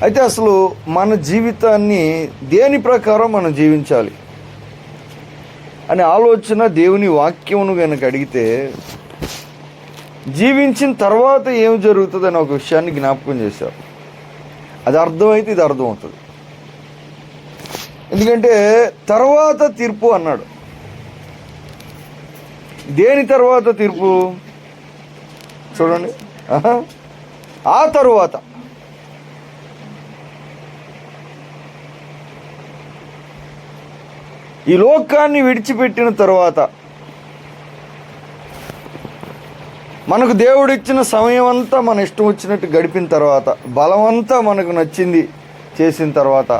అయితే అసలు మన జీవితాన్ని దేని ప్రకారం మనం జీవించాలి అనే ఆలోచన దేవుని వాక్యమును కనుక అడిగితే, జీవించిన తర్వాత ఏం జరుగుతుంది అని ఒక విషయాన్ని జ్ఞాపకం చేశారు. అది అర్థమైతే ఇది అర్థమవుతుంది. ఎందుకంటే తర్వాత తీర్పు అన్నాడు. దేని తర్వాత తీర్పు చూడండి. ఆ తరువాత ఈ లోకాన్ని విడిచిపెట్టిన తరువాత మనకు దేవుడిచ్చిన సమయం అంతా మన ఇష్టం వచ్చినట్టు గడిపిన తర్వాత, బలమంతా మనకు నచ్చింది చేసిన తర్వాత,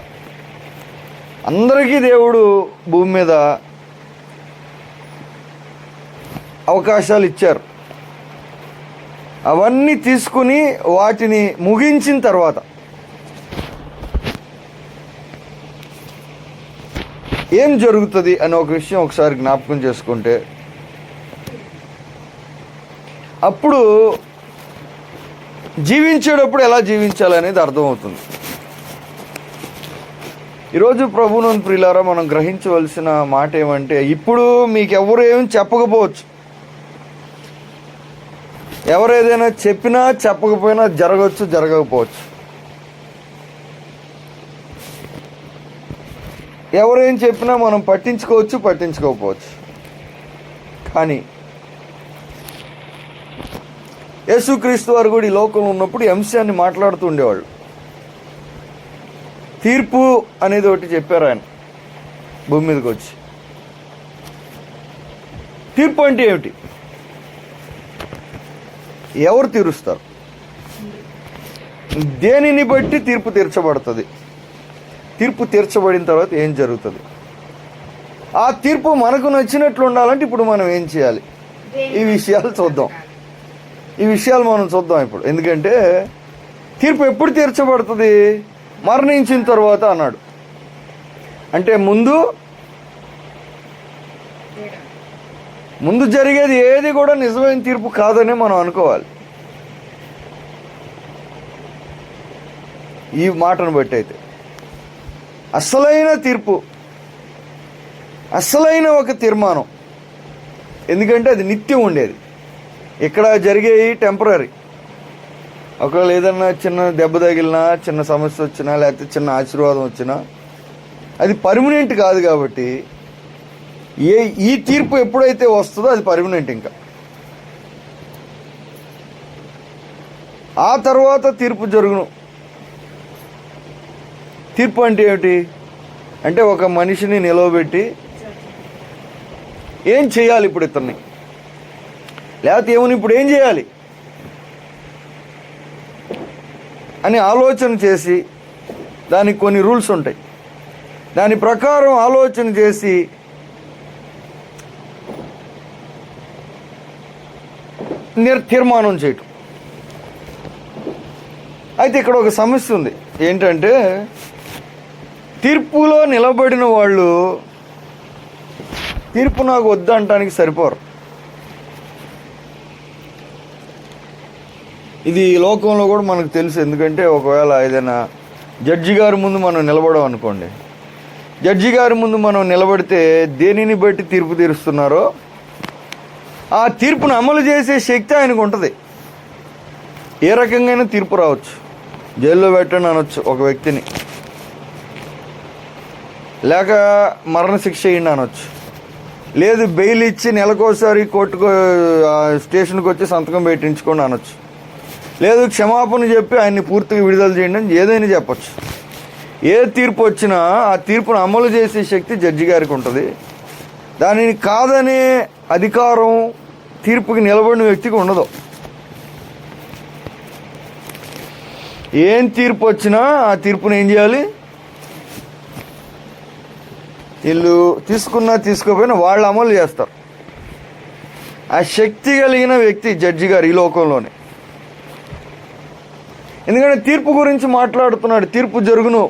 అందరికీ దేవుడు భూమి మీద అవకాశాలు ఇచ్చారు. అవన్నీ తీసుకుని వాటిని ముగించిన తర్వాత ఏం జరుగుతుంది అని ఒక విషయం ఒకసారి జ్ఞాపకం చేసుకుంటే, అప్పుడు జీవించేటప్పుడు ఎలా జీవించాలనేది అర్థమవుతుంది. ఈరోజు ప్రభువునందు ప్రియులారా, మనం గ్రహించవలసిన మాట ఏమంటే, ఇప్పుడు మీకు ఎవరు ఏమి చెప్పకపోవచ్చు, ఎవరు ఏదైనా చెప్పినా చెప్పకపోయినా జరగవచ్చు, జరగకపోవచ్చు. ఎవరేం చెప్పినా మనం పట్టించుకోవచ్చు, పట్టించుకోకపోవచ్చు. కానీ యేసుక్రీస్తు వారు కూడా ఈ లోకంలో ఉన్నప్పుడు ఈ అంశాన్ని మాట్లాడుతూ ఉండేవాళ్ళు. తీర్పు అనేది ఒకటి చెప్పారు ఆయన భూమి మీదకి వచ్చి. తీర్పు అంటే ఏమిటి? ఎవరు తీరుస్తారు? దేనిని బట్టి తీర్పు తీర్చబడుతుంది? తీర్పు తీర్చబడిన తర్వాత ఏం జరుగుతుంది? ఆ తీర్పు మనకు నచ్చినట్లు ఉండాలంటే ఇప్పుడు మనం ఏం చేయాలి? ఈ విషయాలు చూద్దాం. మనం చూద్దాం ఇప్పుడు. ఎందుకంటే తీర్పు ఎప్పుడు తీర్చబడుతుంది? మరణించిన తర్వాత అన్నాడు. అంటే ముందు జరిగేది ఏది కూడా నిజమైన తీర్పు కాదనే మనం అనుకోవాలి. ఈ మాటను బట్టి అయితే అసలైన తీర్పు, అసలైన ఒక తీర్మానం. ఎందుకంటే అది నిత్యం ఉండేది. ఇక్కడ జరిగేవి టెంపరీ. ఒకవేళ ఏదన్నా చిన్న దెబ్బ తగిలినా, చిన్న సమస్య వచ్చినా, లేకపోతే చిన్న ఆశీర్వాదం వచ్చినా అది పర్మనెంట్ కాదు. కాబట్టి ఈ తీర్పు ఎప్పుడైతే వస్తుందో అది పర్మనెంట్. ఇంకా ఆ తర్వాత తీర్పు జరుగును. తీర్పు అంటే ఏమిటి? అంటే ఒక మనిషిని నిలవబెట్టి ఏం చేయాలి ఇప్పుడు ఇతన్ని, లేకపోతే ఏమని ఇప్పుడు ఏం చేయాలి అని ఆలోచన చేసి, దానికి కొన్ని రూల్స్ ఉంటాయి, దాని ప్రకారం ఆలోచన చేసి తీర్మానం చేయటం. అయితే ఇక్కడ ఒక సమస్య ఉంది. ఏంటంటే తీర్పులో నిలబడిన వాళ్ళు తీర్పు నాకు వద్దంటానికి సరిపోరు. ఇది లోకంలో కూడా మనకు తెలుసు. ఎందుకంటే ఒకవేళ ఏదైనా జడ్జి గారి ముందు మనం నిలబడం అనుకోండి, జడ్జి గారి ముందు మనం నిలబడితే దేనిని బట్టి తీర్పు తీరుస్తున్నారో ఆ తీర్పును అమలు చేసే శక్తి ఆయనకు ఉంటుంది. ఏ రకంగా తీర్పు రావచ్చు. జైల్లో పెట్టండి అనొచ్చు ఒక వ్యక్తిని, లేక మరణశిక్ష వేయండి అనొచ్చు, లేదు బెయిల్ ఇచ్చి నెలకోసారి కోర్టుకు స్టేషన్కి వచ్చి సంతకం పెట్టించుకోండి అనొచ్చు, లేదు క్షమాపణ చెప్పి ఆయన్ని పూర్తిగా విడుదల చేయండి అని ఏదైనా చెప్పచ్చు. ఏ తీర్పు వచ్చినా ఆ తీర్పును అమలు చేసే శక్తి జడ్జి గారికి ఉంటుంది. దానిని కాదనే అధికారం తీర్పుకి నిలబడిన వ్యక్తికి ఉండదు. ఏం తీర్పు వచ్చినా ఆ తీర్పును ఏం చేయాలి? వీళ్ళు తీసుకున్నా తీసుకోకపోయినా వాళ్ళు అమలు చేస్తారు. ఆ శక్తి కలిగిన వ్యక్తి జడ్జి గారు ఈ లోకంలోనే. ఎందుకంటే తీర్పు గురించి మాట్లాడుతున్నాడు. తీర్పు జరుగును.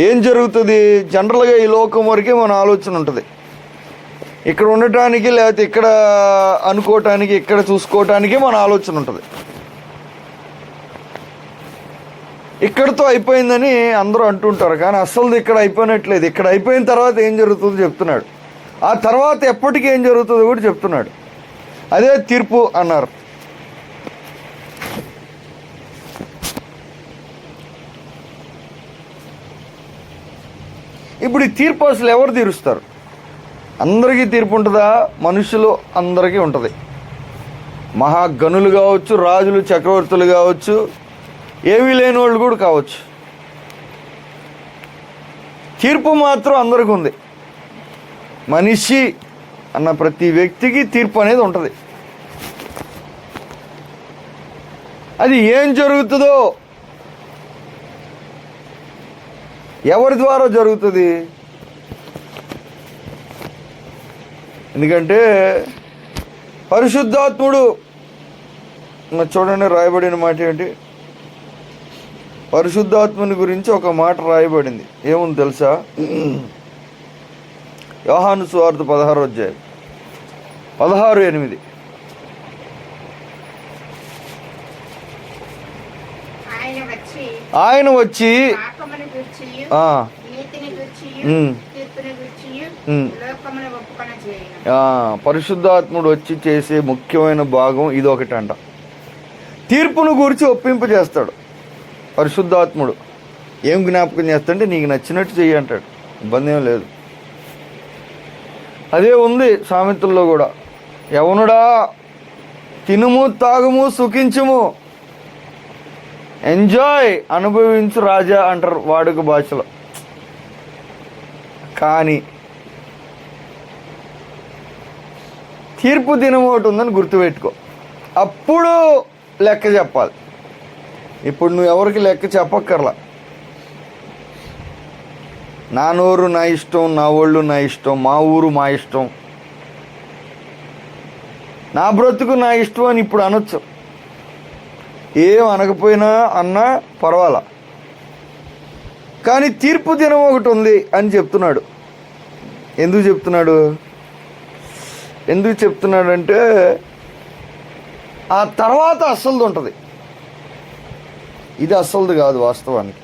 ఏం జరుగుతుంది? జనరల్గా ఈ లోకం వరకే మన ఆలోచన ఉంటుంది. ఇక్కడ ఉండటానికి, లేకపోతే ఇక్కడ అనుకోవటానికి, ఇక్కడ చూసుకోవటానికి మన ఆలోచన ఉంటుంది. ఇక్కడితో అయిపోయిందని అందరూ అంటుంటారు, కానీ అస్సలు ఇక్కడ అయిపోయినట్లేదు. ఇక్కడ అయిపోయిన తర్వాత ఏం జరుగుతుందో చెప్తున్నాడు. ఆ తర్వాత ఎప్పటికీ ఏం జరుగుతుందో కూడా చెప్తున్నాడు. అదే తీర్పు అన్నారు. ఇప్పుడు ఈ తీర్పు అసలు ఎవరు తీరుస్తారు? అందరికీ తీర్పు ఉంటుందా? మనుషులు అందరికీ ఉంటుంది. మహాగణులు కావచ్చు, రాజులు, చక్రవర్తులు కావచ్చు, ఏమీ లేని వాళ్ళు కూడా కావచ్చు. తీర్పు మాత్రం అందరికీ ఉంది. మనిషి అన్న ప్రతి వ్యక్తికి తీర్పు అనేది ఉంటుంది. అది ఏం జరుగుతుందో, ఎవరి ద్వారా జరుగుతుంది? ఎందుకంటే పరిశుద్ధాత్ముడు, చూడండి రాయబడిన మాట ఏంటి? పరిశుద్ధాత్ముని గురించి ఒక మాట రాయబడింది. ఏముంది తెలుసా? యోహాను సువార్త 16వ అధ్యాయం 16:8. ఆయన వచ్చి పరిశుద్ధాత్ముడు వచ్చి చేసే ముఖ్యమైన భాగం ఇది ఒకటి అంట. తీర్పును గురించి ఒప్పింపజేస్తాడు పరిశుద్ధాత్ముడు. ఏం జ్ఞాపకం చేస్తాడంటే నీకు నచ్చినట్టు చెయ్యి అంటాడు. ఇబ్బంది ఏం లేదు. అదే ఉంది సామెతల్లో కూడా. యవనుడా తినుము, తాగుము, సుఖించుము, ఎంజాయ్, అనుభవించు రాజా అంటారు వాడుక భాషలో. కానీ తీర్పు దినం ఒకటి ఉందని గుర్తుపెట్టుకో. అప్పుడు లెక్క చెప్పాలి. ఇప్పుడు నువ్వు ఎవరికి లెక్క చెప్పక్కర్లా. నా నోరు నా ఇష్టం, నా ఒళ్ళు నా ఇష్టం, మా ఊరు మా ఇష్టం, నా బ్రతుకు నా ఇష్టం అని ఇప్పుడు అనొచ్చు. ఏం అనకపోయినా అన్నా పర్వాలా. కానీ తీర్పు దినం ఒకటి ఉంది అని చెప్తున్నాడు. ఎందుకు చెప్తున్నాడంటే ఆ తర్వాత అస్సలుది ఉంటుంది. ఇది అస్సలుది కాదు వాస్తవానికి.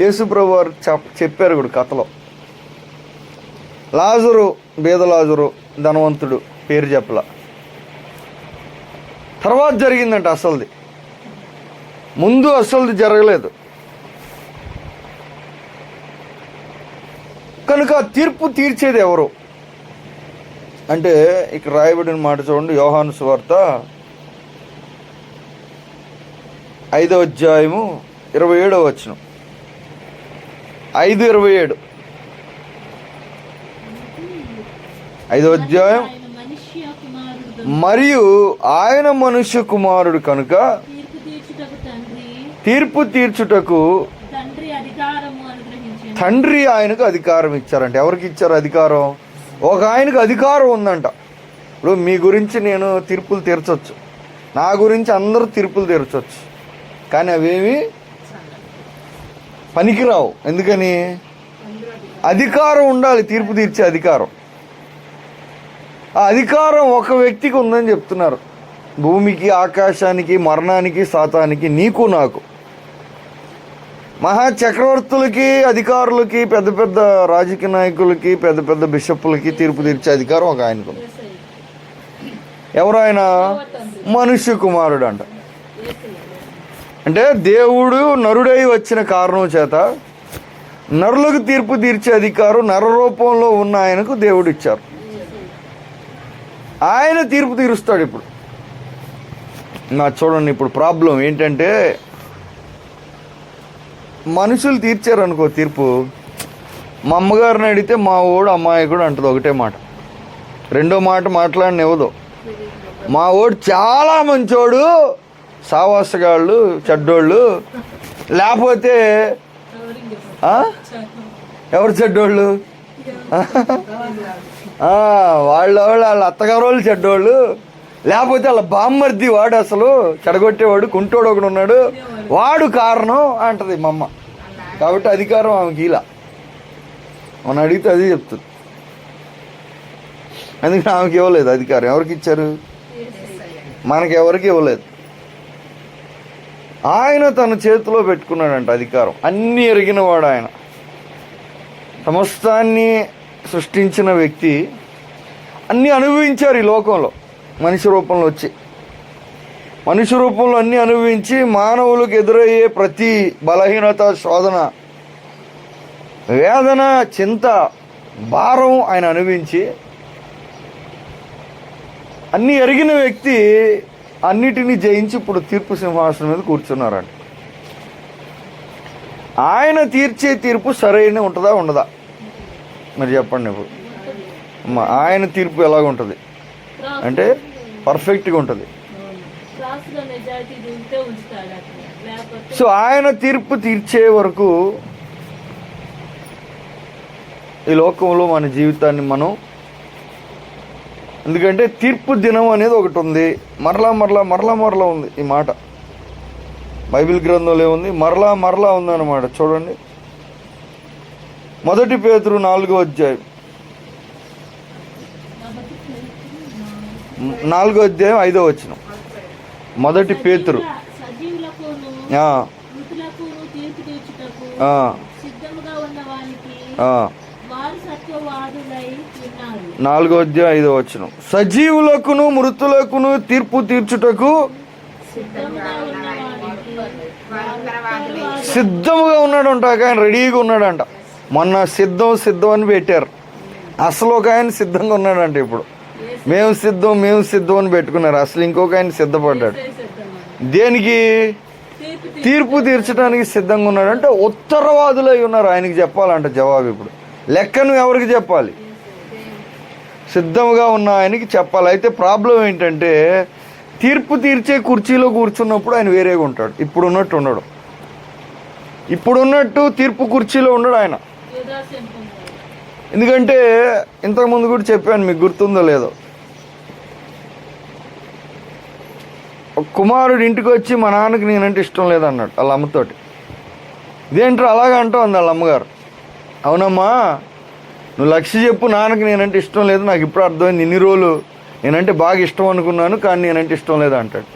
యేసుప్రభు వారు చెప్పారు కూడా కథలో. లాజరు, బీద లాజరు, ధనవంతుడు పేరు చెప్పలా. తర్వాత జరిగిందంట అస్సలుది. ముందు అస్సలుది జరగలేదు. కనుక తీర్పు తీర్చేది ఎవరు అంటే ఇక్కడ రాయబడిన మాట చూడండి. యోహాను సువార్త 5వ అధ్యాయము 27వ వచనం. 5:27. 5వ అధ్యాయం. మరియు ఆయన మనుష్య కుమారుడు కనుక తీర్పు తీర్చుటకు తండ్రి ఆయనకు అధికారం ఇచ్చారంట. ఎవరికి ఇచ్చారు అధికారం? ఒక ఆయనకు అధికారం ఉందంట. ఇప్పుడు మీ గురించి నేను తీర్పులు తీర్చొచ్చు, నా గురించి అందరూ తీర్పులు తీర్చొచ్చు, కానీ అవేమి పనికిరావు. ఎందుకని? అధికారం ఉండాలి, తీర్పు తీర్చే అధికారం. ఆ అధికారం ఒక వ్యక్తికి ఉందని చెప్తున్నారు. భూమికి, ఆకాశానికి, మరణానికి, సాతానికి, నీకు నాకు. మహా చక్రవర్తులకి, అధికారులకి, పెద్ద పెద్ద రాజకీయ నాయకులకి, పెద్ద పెద్ద బిషప్పులకి తీర్పు తీర్చే అధికారం ఒక ఆయనకు ఉంది. ఎవరు ఆయన? మనుష్య కుమారుడు అంట. అంటే దేవుడు నరుడై వచ్చిన కారణం చేత నరులకు తీర్పు తీర్చే అధికారం నర రూపంలో ఉన్న ఆయనకు దేవుడు ఇచ్చారు. ఆయన తీర్పు తీరుస్తాడు. ఇప్పుడు చూడండి, ఇప్పుడు ప్రాబ్లం ఏంటంటే మనుషులు తీర్చారనుకో తీర్పు. మా అమ్మగారిని అడిగితే మా ఓడు అమ్మాయికుడు అంటది ఒకటే మాట, రెండో మాట మాట్లాడినివ్వదు. మా ఓడు చాలా మంచోడు, సావాసగాళ్ళు, చెడ్డోళ్ళు. లేకపోతే ఎవరు చెడ్డోళ్ళు? వాళ్ళ అత్తగారు వాళ్ళు చెడ్డోళ్ళు. లేకపోతే వాళ్ళ బామ్మర్ది వాడు అసలు చెడగొట్టేవాడు, కుంటోడు ఒకడు ఉన్నాడు, వాడు కారణం అంటది మా అమ్మ. కాబట్టి అధికారం ఆమెకి ఇలా మనం అడిగితే అది చెప్తుంది. అందుకని ఆమెకి ఇవ్వలేదు అధికారం. ఎవరికి ఇచ్చారు? మనకి ఎవరికి ఇవ్వలేదు. ఆయన తన చేతిలో పెట్టుకున్నాడంట అధికారం. అన్నీ ఎరిగినవాడు ఆయన. సమస్తాన్ని సృష్టించిన వ్యక్తి అన్నీ అనుభవించారు ఈ లోకంలో. మనిషి రూపంలో వచ్చి మనిషి రూపంలో అన్నీ అనుభవించి మానవులకు ఎదురయ్యే ప్రతి బలహీనత, శోధన, వేదన, చింత, భారం ఆయన అనుభవించి అన్నీ ఎరిగిన వ్యక్తి అన్నిటినీ జయించి ఇప్పుడు తీర్పు సింహాసనం మీద కూర్చున్నారంట. ఆయన తీర్చే తీర్పు సరైన ఉంటుందా ఉండదా మరి చెప్పండి. ఇప్పుడు ఆయన తీర్పు ఎలాగ ఉంటుంది అంటే పర్ఫెక్ట్గా ఉంటుంది. సో ఆయన తీర్పు తీర్చే వరకు ఈ లోకంలో మన జీవితాన్ని మనం, ఎందుకంటే తీర్పు దినం అనేది ఒకటి ఉంది. మరలా ఉంది ఈ మాట. బైబిల్ గ్రంథంలో ఉంది, మరలా ఉందన్నమాట. చూడండి, 1 పేతురు 4వ అధ్యాయం 5వ వచనం. 1 పేతురు నాలుగో అధ్యాయం 5వ వచనం. సజీవులకును మృతులకును తీర్పు తీర్చుటకు సిద్ధముగా ఉన్నాడంట. ఆయన రెడీగా ఉన్నాడంట. మొన్న సిద్ధం అని పెట్టారు. అసలు ఒక ఆయన సిద్ధంగా ఉన్నాడంట. ఇప్పుడు మేము సిద్ధం అని పెట్టుకున్నారు. అసలు ఇంకొక ఆయన సిద్ధపడ్డాడు. దేనికి? తీర్పు తీర్చడానికి సిద్ధంగా ఉన్నాడంటే ఉత్తరవాదులై ఉన్నారు. ఆయనకి చెప్పాలంట జవాబు. ఇప్పుడు లెక్కను ఎవరికి చెప్పాలి? సిద్ధంగా ఉన్న ఆయనకి చెప్పాలి. అయితే ప్రాబ్లం ఏంటంటే తీర్పు తీర్చే కుర్చీలో కూర్చున్నప్పుడు ఆయన వేరేగా ఉంటాడు. ఇప్పుడున్నట్టు ఉండడు. ఇప్పుడున్నట్టు తీర్పు కుర్చీలో ఉండడు ఆయన. ఎందుకంటే ఇంతకుముందు కూడా చెప్పాను, మీకు గుర్తుందో లేదో. ఒక కుమారుడు ఇంటికి వచ్చి మా నాన్నకి నేనంటే ఇష్టం లేదన్నాడు వాళ్ళ అమ్మతోటి. ఇదేంటో అలాగంటూ ఉంది వాళ్ళ అమ్మగారు. అవునమ్మా, నువ్వు లక్ష్య చెప్పు, నాన్నకి నేనంటే ఇష్టం లేదు, నాకు ఇప్పుడు అర్థమైంది. ఇన్ని రోజులు నేనంటే బాగా ఇష్టం అనుకున్నాను, కానీ నేనంటే ఇష్టం లేదు అంటాడు.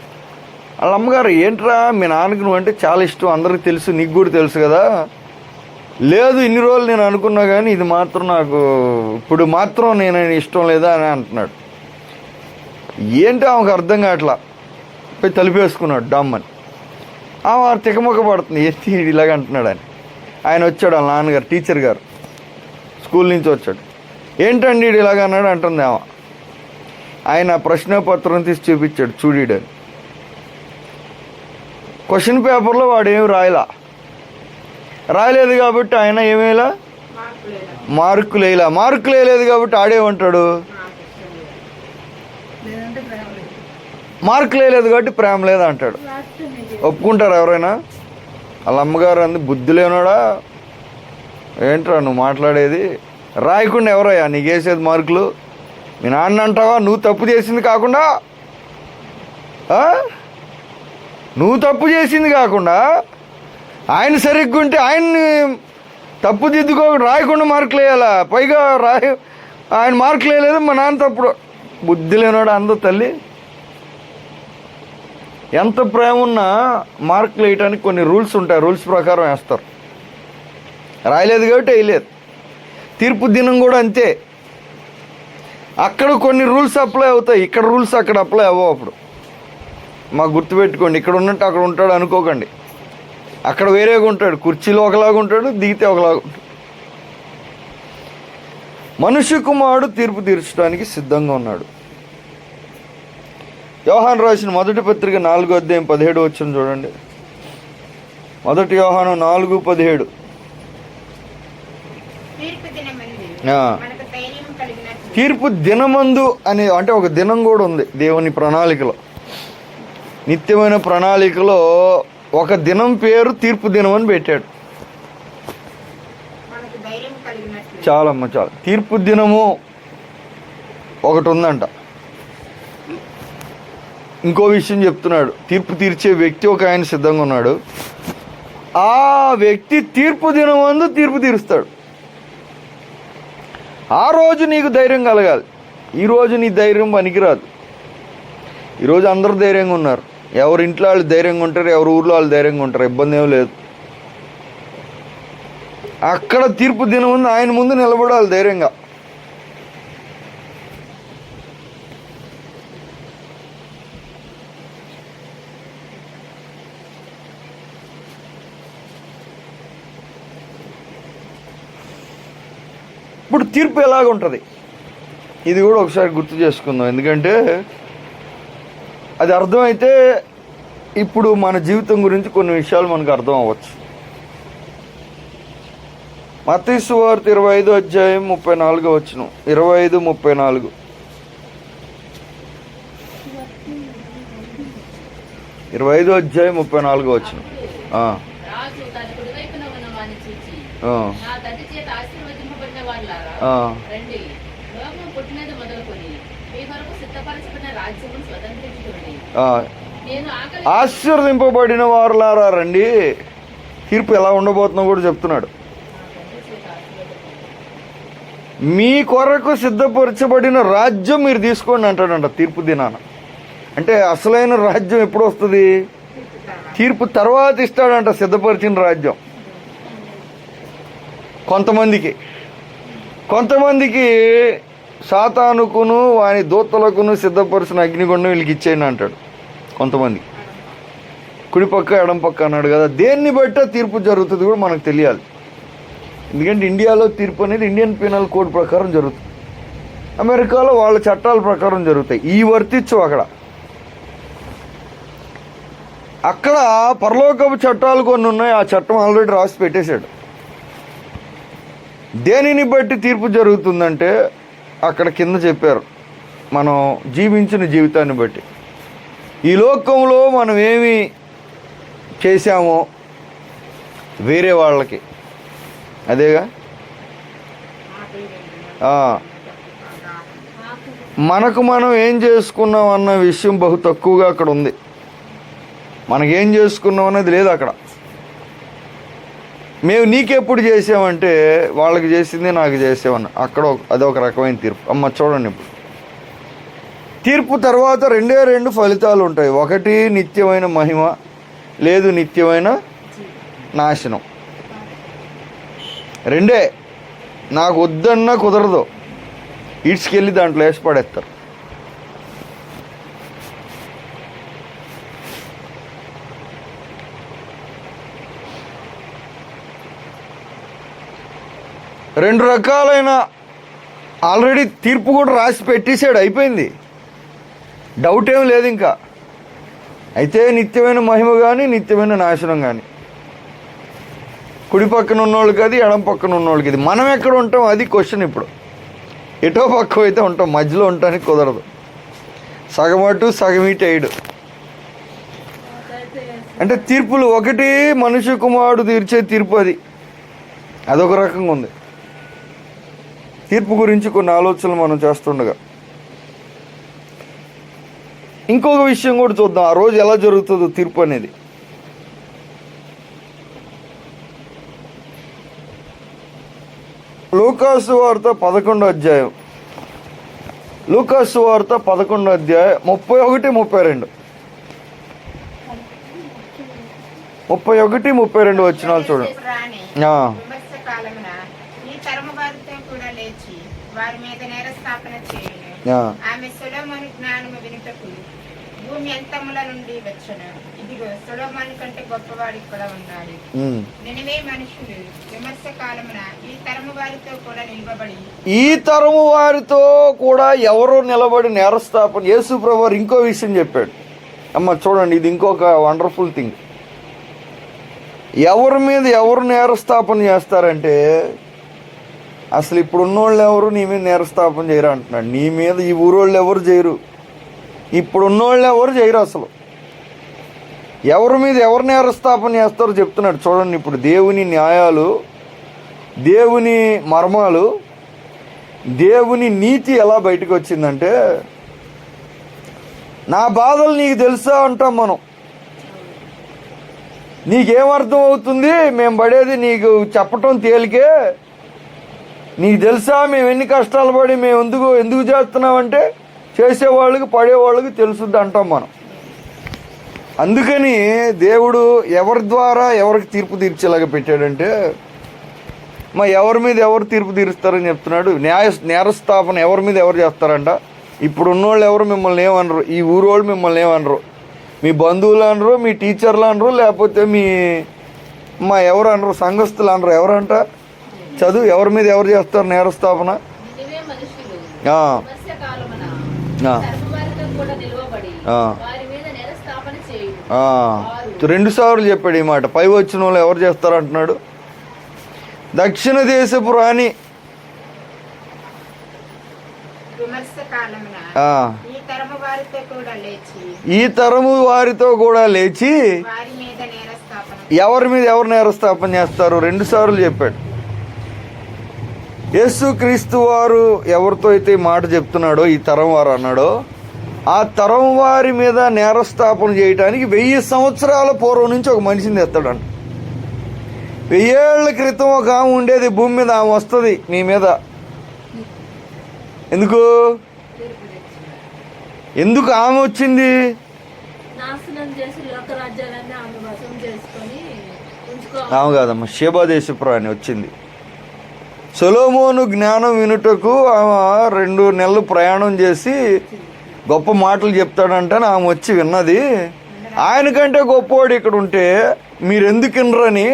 వాళ్ళ అమ్మగారు, ఏంట్రా మీ నాన్నకి నువ్వంటే చాలా ఇష్టం, అందరికి తెలుసు, నీకు కూడా తెలుసు కదా. లేదు, ఇన్ని రోజులు నేను అనుకున్నా కానీ ఇది మాత్రం నాకు ఇప్పుడు మాత్రం నేను ఇష్టం లేదా అని అంటున్నాడు. ఏంటో ఆమెకు అర్థం కావట్లా. పోయి తలిపేసుకున్నాడు డమ్మని. ఆమె తికమొక్క పడుతుంది, ఏంటి ఇలాగ అంటున్నాడు అని. ఆయన వచ్చాడు, వాళ్ళ నాన్నగారు టీచర్ గారు స్కూల్ నుంచి వచ్చాడు. ఏంటండి వీడు ఇలాగ అన్నాడు అంటుంది ఆమె. ఆయన ప్రశ్నపత్రం తీసి చూపించాడు, చూడీడని. క్వశ్చన్ పేపర్లో వాడు ఏమి రాయలేదు కాబట్టి ఆయన ఏమేలా మార్కులు వేయలేదు కాబట్టి ఆడేమంటాడు, మార్కులు వేయలేదు కాబట్టి ప్రేమ లేదు అంటాడు. ఒప్పుకుంటారు ఎవరైనా? వాళ్ళ అమ్మగారు అంది, బుద్ధి లేనాడా ఏంట్రా నువ్వు మాట్లాడేది, రాయకుండా ఎవరయ్యా నీకు వేసేది మార్కులు? మీ నాన్న అంటావా? నువ్వు తప్పు చేసింది కాకుండా ఆయన సరిగ్గా ఉంటే ఆయన్ని తప్పు దిద్దుకోకుండా రాయకుండా మార్కులు వేయాలా? పైగా ఆయన మార్కులు వేయలేదు, మా నాన్న తప్పుడు. బుద్ధి లేనాడు అందో తల్లి. ఎంత ప్రేమ ఉన్నా మార్కులు వేయటానికి కొన్ని రూల్స్ ఉంటాయి, రూల్స్ ప్రకారం వేస్తారు. రాయలేదు కాబట్టి వేయలేదు. తీర్పు దినం కూడా అంతే. అక్కడ కొన్ని రూల్స్ అప్లై అవుతాయి, ఇక్కడ రూల్స్ అక్కడ అప్లై అవ్వవు. అప్పుడు మాకు గుర్తుపెట్టుకోండి, ఇక్కడ ఉన్నట్టు అక్కడ ఉంటాడు అనుకోకండి. అక్కడ వేరేగా ఉంటాడు, కుర్చీలో ఒకలాగా ఉంటాడు, దిగితే ఒకలాగా ఉంటాడు. మనుష్య కుమారుడు తీర్పు తీర్చడానికి సిద్ధంగా ఉన్నాడు. యోహాను రాసిన 1 పత్రిక 4వ అధ్యాయం 17 వచనం చూడండి. 1 యోహాను 4:17. తీర్పు దినమందు అని అంటే ఒక దినం కూడా ఉంది దేవుని ప్రణాళికలో. నిత్యమైన ప్రణాళికలో ఒక దినం పేరు తీర్పు దినం అని పెట్టాడు. చాలా తీర్పు దినము ఒకటి ఉందంట. ఇంకో విషయం చెప్తున్నాడు, తీర్పు తీర్చే వ్యక్తి ఒక ఆయన సిద్ధంగా ఉన్నాడు. ఆ వ్యక్తి తీర్పు దినం అందు తీర్పు తీరుస్తాడు. ఆ రోజు నీకు ధైర్యం కలగాలి. ఈరోజు నీ ధైర్యం పనికిరాదు. ఈరోజు అందరూ ధైర్యంగా ఉన్నారు. ఎవరి ఇంట్లో వాళ్ళు ధైర్యంగా ఉంటారు, ఎవరి ఊర్లో వాళ్ళు ధైర్యంగా ఉంటారు, ఇబ్బంది ఏం లేదు. అక్కడ తీర్పు దినం ఉంది, ఆయన ముందు నిలబడాలి ధైర్యంగా. ఇప్పుడు తీర్పు ఎలాగుంటుంది ఇది కూడా ఒకసారి గుర్తు చేసుకుందాం. ఎందుకంటే అది అర్థమైతే ఇప్పుడు మన జీవితం గురించి కొన్ని విషయాలు మనకు అర్థం అవ్వచ్చు. మత్తయి సువార్త 25:34 25:34 25:34 ఆశీర్వదింపబడిన వారులారా రండి. తీర్పు ఎలా ఉండబోతుందో కూడా చెప్తున్నాడు. మీ కొరకు సిద్ధపరచబడిన రాజ్యం మీరు తీసుకోండి అంటాడంట తీర్పు దినాన. అంటే అసలైన రాజ్యం ఎప్పుడు వస్తుంది? తీర్పు తర్వాత ఇస్తాడంట సిద్ధపరిచిన రాజ్యం. కొంతమందికి సాతానుకును వాని దూతలకును సిద్ధపరిచిన అగ్నిగుండం వీళ్ళకి ఇచ్చేయండి అంటాడు. కొంతమంది కుడిపక్క ఎడం పక్క అన్నాడు కదా, దేన్ని బట్టే తీర్పు జరుగుతుంది కూడా మనకు తెలియాలి. ఎందుకంటే ఇండియాలో తీర్పు అనేది ఇండియన్ పీనల్ కోడ్ ప్రకారం జరుగుతుంది, అమెరికాలో వాళ్ళ చట్టాల ప్రకారం జరుగుతాయి. ఈ వర్తించు అక్కడ పరలోకపు చట్టాలు కొన్ని ఉన్నాయి, ఆ చట్టం ఆల్రెడీ రాసి పెట్టేశాడు. దేనిని బట్టి తీర్పు జరుగుతుందంటే అక్కడ కింద చెప్పారు, మనం జీవించిన జీవితాన్ని బట్టి. ఈ లోకంలో మనం ఏమి చేశామో వేరే వాళ్ళకి, అదేగా మనకు మనం ఏం చేసుకున్నాం అన్న విషయం బహు తక్కువగా అక్కడ ఉంది. మనకేం చేసుకున్నాం అనేది లేదు అక్కడ. మేము నీకెప్పుడు చేసామంటే వాళ్ళకి చేసింది నాకు చేసామన్న, అక్కడ అదొక రకమైన తీర్పు. అమ్మ చూడండి, ఇప్పుడు తీర్పు తర్వాత 2 ఫలితాలు ఉంటాయి. ఒకటి నిత్యమైన మహిమ, లేదు నిత్యమైన నాశనం. 2 నాకు వద్దన్నా కుదరదు, ఈడ్చుకెళ్ళి దాంట్లో వేసి పడేస్తారు. రెండు రకాలైన ఆల్రెడీ తీర్పు కూడా రాసి పెట్టేశాడు, అయిపోయింది, డౌట్ ఏం లేదు ఇంకా. అయితే నిత్యమైన మహిమ కానీ నిత్యమైన నాశనం కానీ, కుడి పక్కన ఉన్నోళ్ళకి అది, ఎడం పక్కన ఉన్నోళ్ళకి ఇది. మనం ఎక్కడ ఉంటాం అది క్వశ్చన్. ఇప్పుడు ఎటో పక్క అయితే ఉంటాం, మధ్యలో ఉండటానికి కుదరదు. సగం అటు సగం ఇటు అయ్యాడు. అంటే తీర్పులు ఒకటి మనుష్య కుమారుడు తీర్చే తీర్పు, అదొక రకంగా ఉంది. తీర్పు గురించి కొన్ని ఆలోచనలు మనం చేస్తుండగా ఇంకొక విషయం కూడా చూద్దాం, ఆ రోజు ఎలా జరుగుతుందో తీర్పు అనేది. లూకాసు వార్త 11వ అధ్యాయం 31-32 31-32 వచనాలు చూడండి. వారి మీద నేరస్థాపన చేయును. ఆమె సొలొమోను జ్ఞానము వినుటకు భూమి అంతముల నుండి వచ్చును. ఇదిగో సొలొమోను కంటే గొప్పవాడు ఇక్కడ ఉన్నాడు. నినివే మనుషులు విమర్శ కాలమున ఈ తరము వారితో కూడా నిలబడి, ఈ తరము వారితో కూడా ఎవరో నిలబడి నేరస్థాపన. యేసు ప్రభువు ఇంకో విషయం చెప్పాడు. అమ్మ చూడండి, ఇది ఇంకొక వండర్ఫుల్ థింగ్. ఎవరి మీద ఎవరు నేరస్థాపన చేస్తారంటే, అసలు ఇప్పుడు ఉన్నోళ్ళు ఎవరు నీ మీద నేరస్థాపన చేయరు అంటున్నాడు. నీ మీద ఈ ఊరోళ్ళు ఎవరు చేయరు, ఇప్పుడు ఉన్నోళ్ళు ఎవరు చేయరు. అసలు ఎవరి మీద ఎవరు నేరస్థాపన చేస్తారో చెప్తున్నాడు. చూడండి, ఇప్పుడు దేవుని న్యాయాలు, దేవుని మర్మాలు, దేవుని నీతి ఎలా బయటకు వచ్చిందంటే, నా బాధలు నీకు తెలుసా అంటాం మనం. నీకేమర్థం అవుతుంది మేము పడేది, నీకు చెప్పటం తేలికే. నీకు తెలుసా మేము ఎన్ని కష్టాలు పడి మేము ఎందుకు చేస్తున్నామంటే చేసేవాళ్ళకి పడేవాళ్ళకి తెలుసుద్ది అంటాం మనం. అందుకని దేవుడు ఎవరి ద్వారా ఎవరికి తీర్పు తీర్చేలాగా పెట్టాడంటే, ఎవరి మీద ఎవరు తీర్పు తీరుస్తారని చెప్తున్నాడు. నేరస్థాపన ఎవరి మీద ఎవరు చేస్తారంట. ఇప్పుడు ఉన్నోళ్ళు ఎవరు మిమ్మల్ని ఏమనరు, ఈ ఊరు వాళ్ళు మిమ్మల్ని ఏమనరు, మీ బంధువులు అనరు, మీ టీచర్లు అనరు, లేకపోతే మీ ఎవరు అనరు, సంఘస్థులు అనరు. ఎవరంట చదువు ఎవరి మీద ఎవరు చేస్తారు నేరస్థాపన? రెండు సార్లు చెప్పాడు ఈ మాట. పై వచ్చిన వాళ్ళు ఎవరు చేస్తారు అంటున్నాడు. దక్షిణ దేశపు రాణి ఈ తరము వారితో కూడా లేచి ఎవరి మీద ఎవరు నేరస్థాపన చేస్తారు? రెండు సార్లు చెప్పాడు. యేసుక్రీస్తు వారు ఎవరితో అయితే ఈ మాట చెప్తున్నాడో, ఈ తరం వారు అన్నాడో, ఆ తరం వారి మీద నేరస్థాపన చేయడానికి 1000 సంవత్సరాల పూర్వం నుంచి ఒక మనిషిని తెస్తాడంట. 1000 ఏళ్ల క్రితం ఒక ఆమె ఉండేది భూమి మీద, ఆమె వస్తుంది మీ మీద. ఎందుకు ఆమె వచ్చింది? ఆమె కాదమ్మా, షేబా దేశపు రాణి వచ్చింది. సొలొమోను జ్ఞానం వినుటకు ఆమె 2 నెలలు ప్రయాణం చేసి గొప్ప మాటలు చెప్తాడంటే ఆమె వచ్చి విన్నది. ఆయనకంటే గొప్పవాడు ఇక్కడ ఉంటే మీరు ఎందుకు వినరని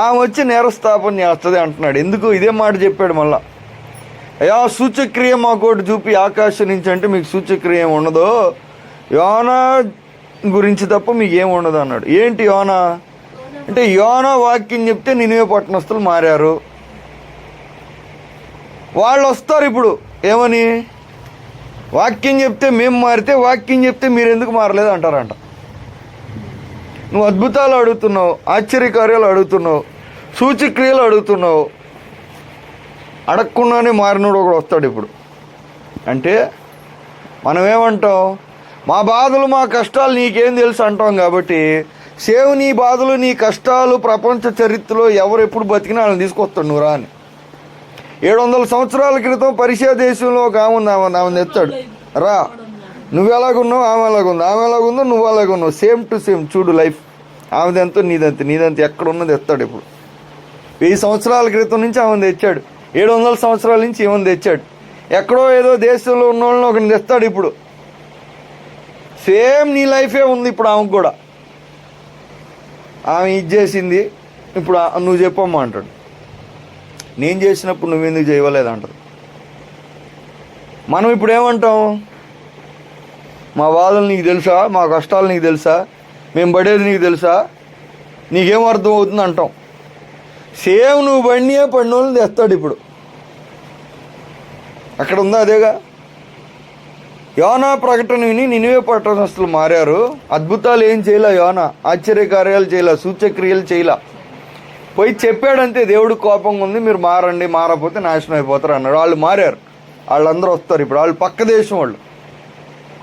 ఆమె వచ్చి నేరస్థాపన చేస్తుంది అంటున్నాడు. ఎందుకు ఇదే మాట చెప్పాడు మళ్ళా. అయ్యా సూచక్రియ మాకోటి చూపి ఆకాశం నుంచి అంటే మీకు సూచక్రియ ఏమి ఉండదు, యోనా గురించి తప్ప మీకు ఏమి ఉండదు అన్నాడు. ఏంటి యోనా అంటే? యోనా వాక్యం చెప్తే నినివే పట్టణస్తులు మారారు. వాళ్ళు వస్తారు ఇప్పుడు ఏమని? వాక్యం చెప్తే మేము మారితే, వాక్యం చెప్తే మీరు ఎందుకు మారలేదు అంటారంట. నువ్వు అద్భుతాలు అడుగుతున్నావు, ఆశ్చర్యకార్యాలు అడుగుతున్నావు, సూచక్రియలు అడుగుతున్నావు, అడగకుండానే మారినోడు ఒకడు వస్తాడు ఇప్పుడు. అంటే మనం ఏమంటాం? మా బాధలు మా కష్టాలు నీకేం తెలుసు అంటాం. కాబట్టి సేవ్ నీ బాధలు నీ కష్టాలు ప్రపంచ చరిత్రలో ఎవరు ఎప్పుడు బతికినా వాళ్ళని తీసుకొస్తాడు నువ్వు రా అని. 700 సంవత్సరాల క్రితం పరిషియా దేశంలో ఒక ఆమె తెస్తాడు, రా నువ్వు ఎలాగున్నావు, ఆమె ఎలాగుంది, ఆమె ఎలాగుందో నువ్వు ఎలాగున్నావు, సేమ్ టు సేమ్ చూడు లైఫ్, ఆమెదంతా నీదంతా ఎక్కడ ఉన్నది తెస్తాడు. ఇప్పుడు 1000 సంవత్సరాల క్రితం నుంచి ఆమెను తెచ్చాడు, 700 సంవత్సరాల నుంచి ఏమని తెచ్చాడు. ఎక్కడో ఏదో దేశంలో ఉన్న వాళ్ళని ఒకరిని తెస్తాడు. ఇప్పుడు సేమ్ నీ లైఫే ఉంది ఇప్పుడు ఆమెకు కూడా. ఆమె ఇది చేసింది, ఇప్పుడు నువ్వు చెప్పమ్మా అంటాడు. నేను చేసినప్పుడు నువ్వెందుకు చేయవలేదు అంటారు. మనం ఇప్పుడు ఏమంటాం? మా బాధలు నీకు తెలుసా, మా కష్టాలు నీకు తెలుసా, మేము పడేది నీకు తెలుసా, నీకేం అర్థం అవుతుంది అంటాం. సేమ్ నువ్వు పడిన వాళ్ళని తెస్తాడు ఇప్పుడు. అక్కడ ఉందా అదేగా. యోనా ప్రకటన విని నినివే పట్టణస్తులు మారారు. అద్భుతాలు ఏం చేయలే యోనా, ఆశ్చర్యకార్యాలు చేయలే, సూచక్రియలు చేయలే. పోయి చెప్పాడంతే, దేవుడు కోపంగా ఉంది, మీరు మారండి, మారకపోతే నాశనం అయిపోతారు అన్నాడు. వాళ్ళు మారారు, వాళ్ళందరూ వస్తారు ఇప్పుడు. వాళ్ళు పక్క దేశం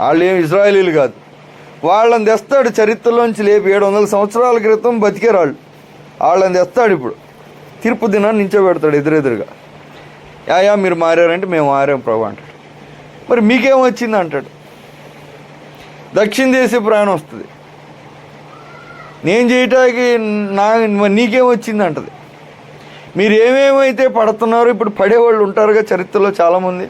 వాళ్ళు ఏం ఇజ్రాయేలీలు కాదు. వాళ్ళని తెస్తాడు చరిత్రలోంచి లేపి. 700 సంవత్సరాల క్రితం బతికారు వాళ్ళు. వాళ్ళని తెస్తాడు ఇప్పుడు. తీర్పు దినాన్ని నించోబెడతాడు ఎదురెదురుగా. యా మీరు మారారంటే మేము మారాం ప్రభు అంటాడు. మరి మీకేమొచ్చింది అంటాడు. దక్షిణ దేశ ప్రయాణం వస్తుంది. నేను చేయటానికి నీకేమొచ్చింది అంటది. మీరు ఏమేమైతే పడుతున్నారో ఇప్పుడు పడేవాళ్ళు ఉంటారుగా చరిత్రలో చాలామంది.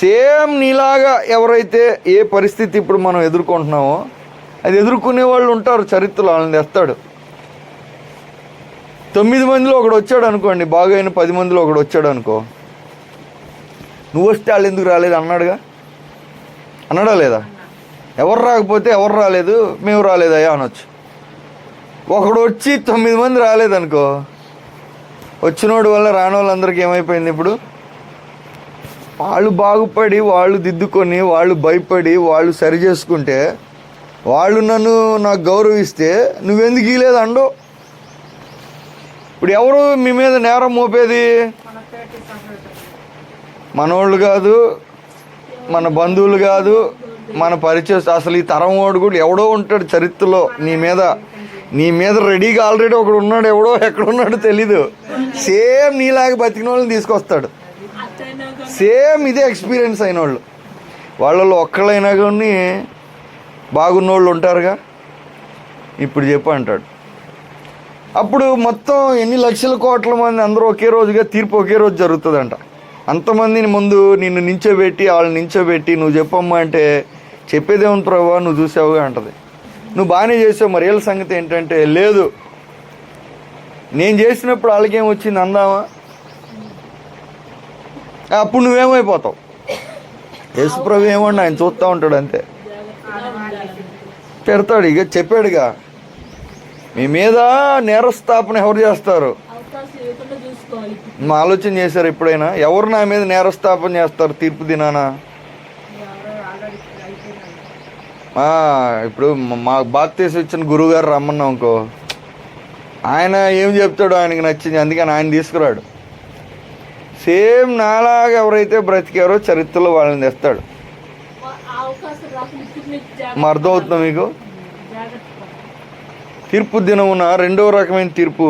సేమ్ నీలాగా ఎవరైతే ఏ పరిస్థితి ఇప్పుడు మనం ఎదుర్కొంటున్నామో అది ఎదుర్కొనే వాళ్ళు ఉంటారు చరిత్రలో. వాళ్ళని తెస్తాడు. 9 మందిలో ఒకడు వచ్చాడు అనుకోండి, బాగైన 10 మందిలో ఒకడు వచ్చాడు అనుకో, నువ్వు వస్తే వాళ్ళు ఎందుకు రాలేదు అన్నాడుగా, అన్నాడా లేదా? ఎవరు రాకపోతే ఎవరు రాలేదు, మేము రాలేదయ్యా అనొచ్చు. ఒకడు వచ్చి 9 మంది రాలేదనుకో, వచ్చినోడు వల్ల రాని వాళ్ళందరికీ ఏమైపోయింది ఇప్పుడు? వాళ్ళు బాగుపడి, వాళ్ళు దిద్దుకొని, వాళ్ళు భయపడి, వాళ్ళు సరి చేసుకుంటే, వాళ్ళు నాకు గౌరవిస్తే నువ్వెందుకు ఇలేదు అండో. ఇప్పుడు ఎవరు మీ మీద నేరం మోపేది? మనోళ్ళు కాదు, మన బంధువులు కాదు, మన పరిచయం. అసలు ఈ తరం వాడు కూడా ఎవడో ఉంటాడు చరిత్రలో నీ మీద రెడీగా ఆల్రెడీ ఒకడు ఉన్నాడు. ఎవడో ఎక్కడున్నాడో తెలీదు. సేమ్ నీలాగా బతికిన వాళ్ళని తీసుకొస్తాడు. సేమ్ ఇదే ఎక్స్పీరియన్స్ అయిన వాళ్ళలో ఒక్కళ్ళైనా కానీ బాగున్నోళ్ళు ఉంటారుగా, ఇప్పుడు చెప్పు అంటాడు. అప్పుడు మొత్తం ఎన్ని లక్షల కోట్ల మంది అందరూ ఒకే రోజుగా తీర్పు ఒకే రోజు జరుగుతుందంట. అంతమందిని ముందు నిన్ను నించోబెట్టి వాళ్ళని నించోబెట్టి నువ్వు చెప్పమ్మా అంటే చెప్పేదేముంది ప్రభావ నువ్వు చూసావుగా అంటది. నువ్వు బాగానే చేసావు, మరి వీళ్ళ సంగతి ఏంటంటే లేదు నేను చేసినప్పుడు వాళ్ళకేం వచ్చింది అందామా, అప్పుడు నువ్వేమైపోతావు. యేసుప్రభు ఏమన్నా ఆయన చూస్తూ ఉంటాడు అంతే, పెడతాడు. ఇక చెప్పాడుగా మీ మీద నేరస్థాపన ఎవరు చేస్తారు, మా ఆలోచన చేశారు ఎప్పుడైనా ఎవరు నా మీద నేరస్థాపన చేస్తారు తీర్పు దినానా? ఇప్పుడు మా బాప్తీసం ఇచ్చిన గురువుగారు రమ్మన్నాం అనుకో, ఆయన ఏం చెప్తాడో ఆయనకి నచ్చింది, అందుకని ఆయన తీసుకురాడు. సేమ్ నాలాగా ఎవరైతే బ్రతికారో చరిత్రలో వాళ్ళని తెస్తాడు. మా అర్థమవుతుందా మీకు? తీర్పు దినమున రెండవ రకమైన తీర్పు,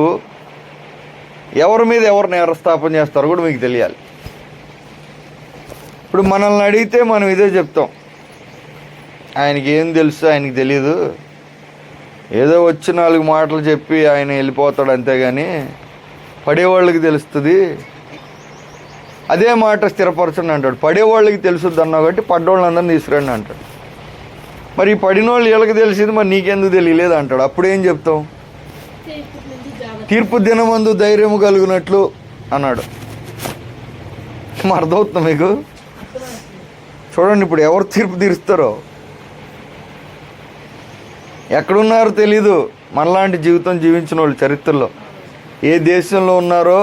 ఎవరి మీద ఎవరు నేరస్థాపన చేస్తారో కూడా మీకు తెలియాలి. ఇప్పుడు మనల్ని అడిగితే మనం ఇదే చెప్తాం, ఆయనకి ఏం తెలుసు, ఆయనకి తెలియదు, ఏదో వచ్చి 4 మాటలు చెప్పి ఆయన వెళ్ళిపోతాడు అంతేగాని పడేవాళ్ళకి తెలుస్తుంది. అదే మాట స్థిరపరచండి అంటాడు. పడేవాళ్ళకి తెలుసుద్ది అన్నావు కాబట్టి పడ్డోళ్ళందరినీ తీసుకురండి అంటాడు. మరి ఈ పడిన వాళ్ళు వీళ్ళకి తెలిసింది, మరి నీకెందుకు తెలియలేదు అంటాడు. అప్పుడేం చెప్తాం? తీర్పు దినమందు ధైర్యము కలుగునట్లు అన్నాడు. అర్థమవుతుంది మీకు? చూడండి ఇప్పుడు ఎవరు తీర్పు తీరుస్తారో, ఎక్కడున్నారో తెలీదు. మనలాంటి జీవితం జీవించిన వాళ్ళు చరిత్రలో ఏ దేశంలో ఉన్నారో,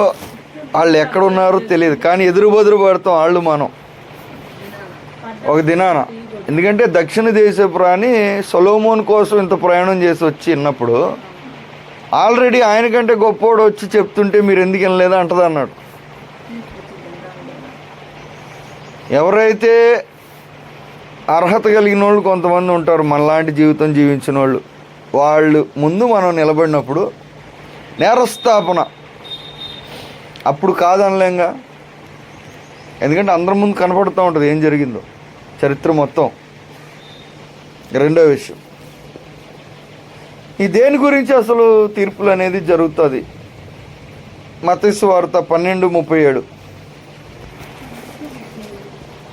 వాళ్ళు ఎక్కడున్నారో తెలియదు, కానీ ఎదురు బదురు పడతాం వాళ్ళు మనం ఒక దినాన. ఎందుకంటే దక్షిణ దేశ ప్రాణి సొలొమోన్ కోసం ఇంత ప్రయాణం చేసి వచ్చి విన్నప్పుడు ఆల్రెడీ ఆయన కంటే గొప్పవాడు వచ్చి చెప్తుంటే మీరు ఎందుకు వినలేదా అంటది అన్నాడు. ఎవరైతే అర్హత కలిగిన వాళ్ళు కొంతమంది ఉంటారు మనలాంటి జీవితం జీవించిన వాళ్ళు, వాళ్ళు ముందు మనం నిలబడినప్పుడు నేరస్థాపన అప్పుడు కాదనలేంగా. ఎందుకంటే అందరి ముందు కనపడుతూ ఉంటుంది ఏం జరిగిందో చరిత్ర మొత్తం. రెండో విషయం, ఈ దేని గురించి అసలు తీర్పులు అనేది జరుగుతుంది? మత్తయి సువార్త 12:37,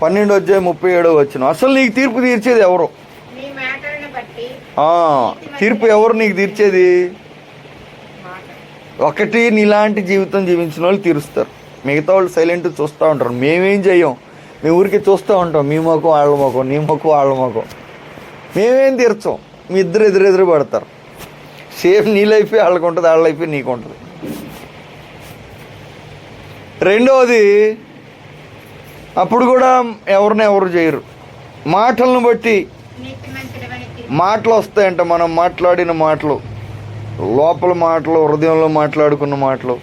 12:37 అసలు నీకు తీర్పు తీర్చేది ఎవరు? తీర్పు ఎవరు నీకు తీర్చేది? ఒకటి నీలాంటి జీవితం జీవించిన వాళ్ళు తీరుస్తారు, మిగతా వాళ్ళు సైలెంట్ చూస్తూ ఉంటారు. మేమేం చెయ్యం, మేము ఊరికి చూస్తూ ఉంటాం, మీ మొఖం వాళ్ళ మొఖం, నీ మొఖం వాళ్ళ మొఖం, మేమేం తీర్చాం. మీ ఇద్దరు ఎదురెదురు పడతారు. సేమ్ నీ లైఫే వాళ్ళకు ఉంటుంది, వాళ్ళ లైఫే నీకు ఉంటుంది. రెండవది, అప్పుడు కూడా ఎవరిని ఎవరు చేయరు. మాటలను బట్టి మాటలు వస్తాయంట. మనం మాట్లాడిన మాటలు, లోపల మాటలు, హృదయంలో మాట్లాడుకున్న మాటలు,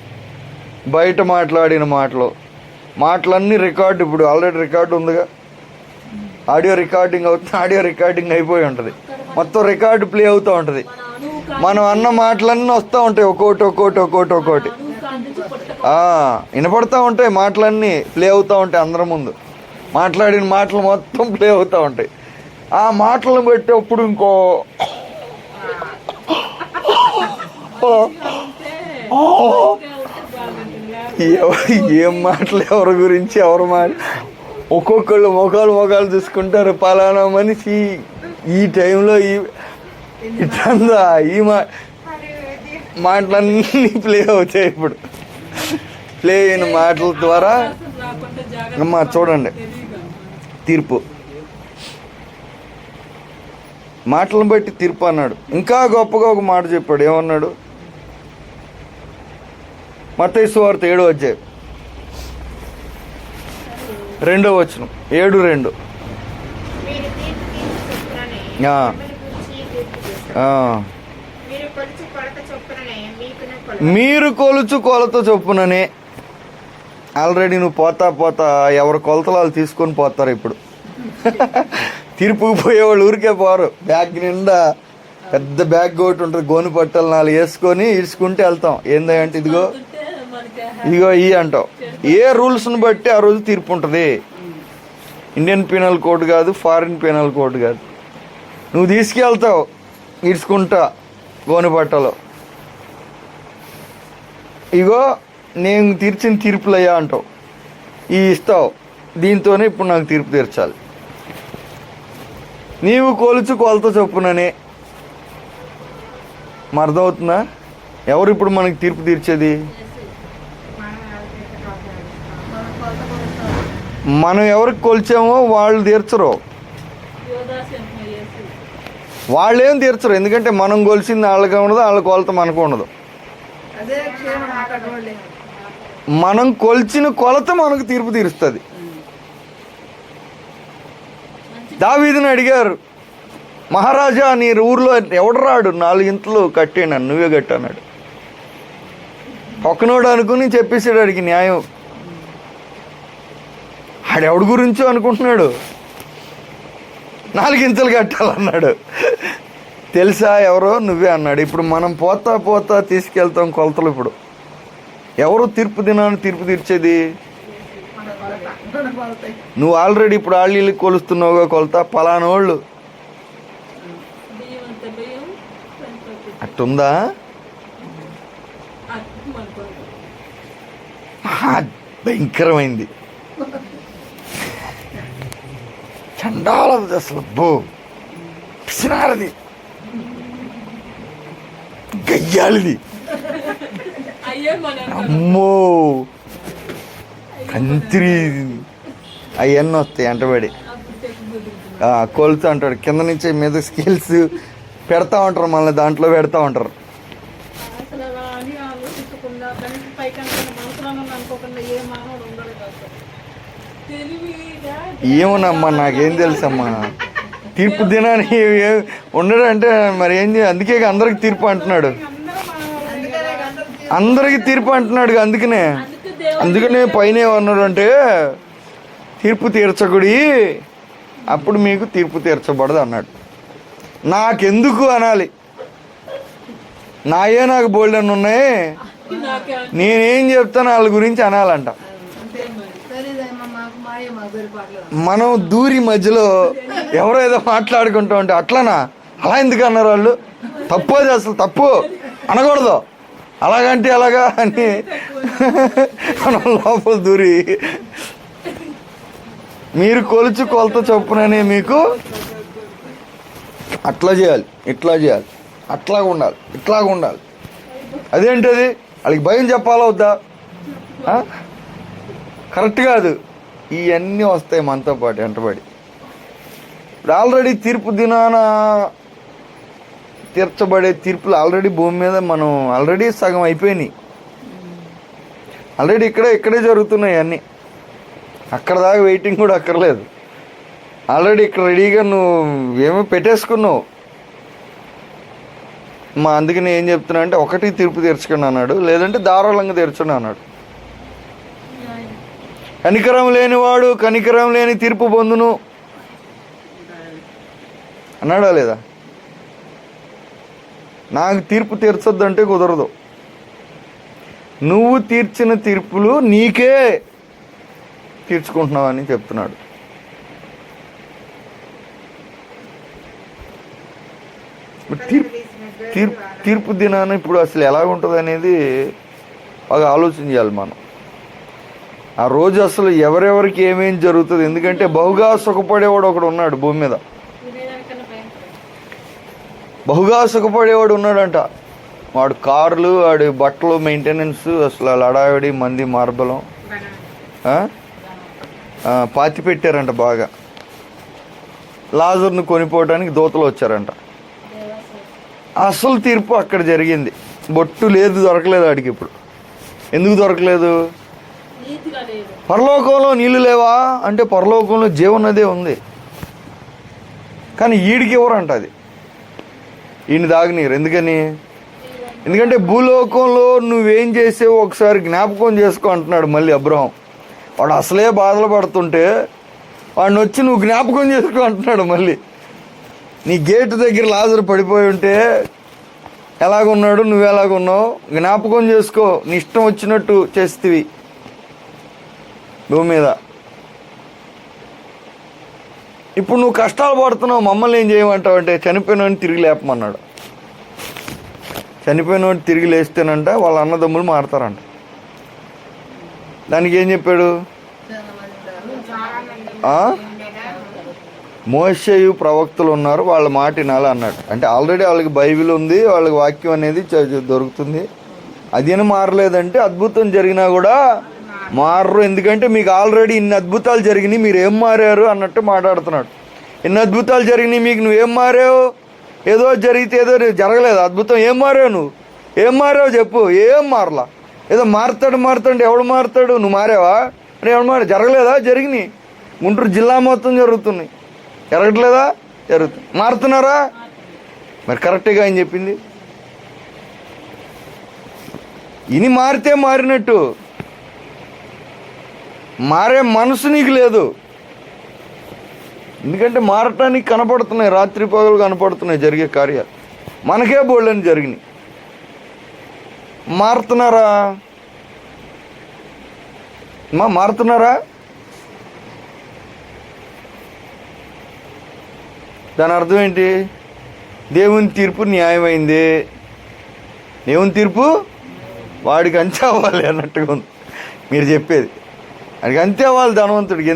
బయట మాట్లాడిన మాటలు, మాటలన్నీ రికార్డు. ఇప్పుడు ఆల్రెడీ రికార్డు ఉందిగా, ఆడియో రికార్డింగ్ అవుతుంది, ఆడియో రికార్డింగ్ అయిపోయి ఉంటుంది, మొత్తం రికార్డు ప్లే అవుతూ ఉంటుంది. మనం అన్న మాటలన్నీ వస్తూ ఉంటాయి, ఒక్కోటి వినపడతా ఉంటాయి. మాటలన్నీ ప్లే అవుతూ ఉంటాయి, అందరి ముందు మాట్లాడిన మాటలు మొత్తం ప్లే అవుతూ ఉంటాయి. ఆ మాటలను పెట్టేప్పుడు ఇంకో ఏం మాటలు, ఎవరి గురించి ఎవరు ఒక్కొక్కళ్ళు మొఖాలు చూసుకుంటారు. పలానా మనిషి ఈ టైంలో ఇట్లా ఈ మాటలన్నీ ప్లే అవుతాయి. ఇప్పుడు ప్లే అయిన మాటల ద్వారా అమ్మా చూడండి తీర్పు, మాటలను బట్టి తీర్పు అన్నాడు. ఇంకా గొప్పగా ఒక మాట చెప్పాడు. ఏమన్నాడు? మత్తయి సువార్త 7:2, 7:2 మీరు కొలుచు కొలత చొప్పుననే. ఆల్రెడీ నువ్వు పోతా ఎవరి కొలతలు వాళ్ళు తీసుకొని పోతారు. ఇప్పుడు తీర్పుకు పోయేవాళ్ళు ఊరికే పోరు, బ్యాగ్ నిండా పెద్ద బ్యాగ్ ఒకటి ఉంటుంది, గోను పట్టలు 4 వేసుకొని ఇసుకుంటే వెళ్తాం. ఏందంటే ఇదిగో ఈ అంటాం. ఏ రూల్స్ని బట్టి ఆ రోజు తీర్పు ఉంటుంది. ఇండియన్ పీనల్ కోడ్ కాదు, ఫారిన్ పీనల్ కోడ్ కాదు. నువ్వు తీసుకెళ్తావు ఈడ్చుకుంటా గోనె పట్టలో, ఇగో నేను తీర్చిన తీర్పులయ్యా అంటావు, ఈ ఇస్తావు, దీంతోనే ఇప్పుడు నాకు తీర్పు తీర్చాలి. నీవు కొలత చొప్పుననే. అర్థమవుతుందా? ఎవరు ఇప్పుడు మనకి తీర్పు తీర్చేది? మనం ఎవరికి కొలిచామో వాళ్ళు తీర్చరు, వాళ్ళేం తీర్చరు. ఎందుకంటే మనం కొలిసింది వాళ్ళకి ఉండదు, వాళ్ళ కొలత మనకు ఉండదు. మనం కొలిచిన కొలత మనకు తీర్పు తీరుస్తుంది. దావీదుని అడిగారు, మహారాజా నీ ఊర్లో ఎవడు రాడు 4 ఇంతలు కట్టేనా, నువ్వే కట్టన్నాడు. ఒక్కనోడు అనుకుని చెప్పేసాడు అడిగి న్యాయం. ఆడెవడి గురించో అనుకుంటున్నాడు, 4 ఇంతలు కట్టాలన్నాడు. తెలుసా ఎవరో, నువ్వే అన్నాడు. ఇప్పుడు మనం పోతా తీసుకెళ్తాం కొలతలు. ఇప్పుడు ఎవరు తీర్పు దినాన్ని తీర్పు తీర్చేది? నువ్వు ఆల్రెడీ ఇప్పుడు ఆళ్ళకి కొలుస్తున్నావుగా కొలత, పలానోళ్ళు అట్టుందా? భయంకరమైంది, చండాలది అసలు, పిసినారది, గయ్యాలిది, అమ్మో కంత్రి అవన్నీ వస్తాయి అంటబడి. కొలుతూ అంటాడు, కింద నుంచి మీద స్కేల్స్ పెడతా ఉంటారు, మళ్ళీ దాంట్లో పెడతా ఉంటారు. ఏమోనమ్మా, నాకేం తెలుసమ్మా. తీర్పు దినాన్ని ఉండడు అంటే మరి ఏం చేయాలి? అందుకే అందరికి తీర్పు అంటున్నాడు, అందరికి తీర్పు అంటున్నాడు. అందుకనే పైన ఏమన్నాడు అంటే, తీర్పు తీర్చకుడి, అప్పుడు మీకు తీర్పు తీర్చబడదు అన్నాడు. నాకెందుకు అనాలి, నాకు బోల్డన్ ఉన్నాయి, నేనేం చెప్తాను వాళ్ళ గురించి అనాలంట. మనం దూరి మధ్యలో ఎవరో ఏదో మాట్లాడుకుంటా ఉంటే అట్లనా, అలా ఎందుకు అన్నారు వాళ్ళు, తప్పు, అది అసలు తప్పు అనకూడదు, అలాగంటే అలాగా అని మనం లోపల దూరి, మీరు కొలత చొప్పునని మీకు అట్లా చేయాలి, ఇట్లా చేయాలి, అట్లాగా ఉండాలి, ఇట్లాగా ఉండాలి. అదేంటది? వాళ్ళకి భయం చెప్పాలా వద్దా? కరెక్ట్ కాదు. ఇవన్నీ వస్తాయి మనతో పాటు వెంటబడి. ఇప్పుడు ఆల్రెడీ తీర్పు దినాన తీర్చబడే తీర్పులు ఆల్రెడీ భూమి మీద మనం ఆల్రెడీ సగం అయిపోయినాయి. ఆల్రెడీ ఇక్కడే జరుగుతున్నాయి అన్నీ. అక్కడ దాకా వెయిటింగ్ కూడా అక్కర్లేదు. ఆల్రెడీ ఇక్కడ రెడీగా నువ్వు ఏమో పెట్టేసుకున్నావు. అందుకని ఏం చెప్తున్నా అంటే, ఒకటి తీర్పు తీర్చుకుని అన్నాడు, లేదంటే ధారాళంగా తీర్చుకుని అన్నాడు. కనికరం లేనివాడు కనికరం లేని తీర్పు పొందును అన్నాడా లేదా? నాకు తీర్పు తీర్చొద్దంటే కుదరదు. నువ్వు తీర్చిన తీర్పులు నీకే తీర్చుకుంటున్నావని చెప్తున్నాడు. తీర్పు దినాన్ని ఇప్పుడు అసలు ఎలా ఉంటుంది అనేది బాగా ఆలోచన చేయాలి మనం. ఆ రోజు అసలు ఎవరెవరికి ఏమేం జరుగుతుంది. ఎందుకంటే బహుగా సుఖపడేవాడు ఒకడు ఉన్నాడు భూమి మీద, బహుగా సుఖపడేవాడు ఉన్నాడంట. వాడు కార్లు, వాడి బట్టలు మెయింటెనెన్స్, అసలు లడావిడి మంది మార్బలం పాతి పెట్టారంట. బాగా లాజర్ను కొనిపోవడానికి దూతలు వచ్చారంట. అసలు తీర్పు అక్కడ జరిగింది. బొట్టు లేదు, దొరకలేదు వాడికి. ఇప్పుడు ఎందుకు దొరకలేదు? పరలోకంలో నీళ్ళు లేవా అంటే పరలోకంలో జీవనదే ఉంది, కానీ ఈడికి ఎవరంట అది, ఈయన దాగనీరు. ఎందుకంటే భూలోకంలో నువ్వేం చేసావు ఒకసారి జ్ఞాపకం చేసుకో అంటున్నాడు మళ్ళీ అబ్రహాం. వాడు అసలే బాధలు పడుతుంటే వాడిని వచ్చి నువ్వు జ్ఞాపకం చేసుకో అంటున్నాడు మళ్ళీ. నీ గేటు దగ్గర లాజరు పడిపోయి ఉంటే ఎలాగున్నాడు, నువ్వు ఎలాగున్నావు జ్ఞాపకం చేసుకో. నీ ఇష్టం వచ్చినట్టు చేస్తేవి భూమి మీద. ఇప్పుడు నువ్వు కష్టాలు పడుతున్నావు, మమ్మల్ని ఏం చేయమంటావు అంటే చనిపోయినోడిని తిరిగి లేపమన్నాడు. చనిపోయినోడిని తిరిగి లేస్తేనంట వాళ్ళ అన్నదమ్ములు మారతారంట. దానికి ఏం చెప్పాడు? మోషేయు ప్రవక్తలు ఉన్నారు, వాళ్ళ మాట వినాలి అన్నాడు. అంటే ఆల్రెడీ వాళ్ళకి బైబిల్ ఉంది, వాళ్ళకి వాక్యం అనేది దొరుకుతుంది. అదేనా మారలేదంటే అద్భుతం జరిగినా కూడా మారరు. ఎందుకంటే మీకు ఆల్రెడీ ఇన్ని అద్భుతాలు జరిగినాయి, మీరు ఏం మారారు అన్నట్టు మాట్లాడుతున్నాడు. ఇన్ని అద్భుతాలు జరిగినాయి, మీకు నువ్వేం మారావు? ఏదో జరిగితే ఏదో జరగలేదు అద్భుతం. ఏం మారావు? నువ్వు ఏం మారావు చెప్పు. ఏం మారలా. ఏదో మారుతాడు ఎవడు మారుతాడు? నువ్వు మారావా? ఎవడు మారా? జరగలేదా? జరిగినాయి. గుంటూరు జిల్లా మొత్తం జరుగుతున్నాయి. జరగట్లేదా? జరుగుతుంది. మారుతున్నారా? మరి కరెక్ట్గా ఆయన చెప్పింది. ఇని మారితే మారినట్టు, మారే మనసు నీకు లేదు. ఎందుకంటే మారటానికి కనపడుతున్నాయి, రాత్రి పగలు కనపడుతున్నాయి జరిగే కార్యాలు. మనకే బోళ్ళని జరిగినాయి. మారుతున్నారా? మారుతున్నారా? దాని అర్థం ఏంటి? దేవుని తీర్పు న్యాయమైంది. దేవుని తీర్పు వాడికి అంతే అవ్వాలి అన్నట్టుగా ఉంది మీరు చెప్పేది. వాడికి అంతే అవ్వాలి ధనవంతుడికి.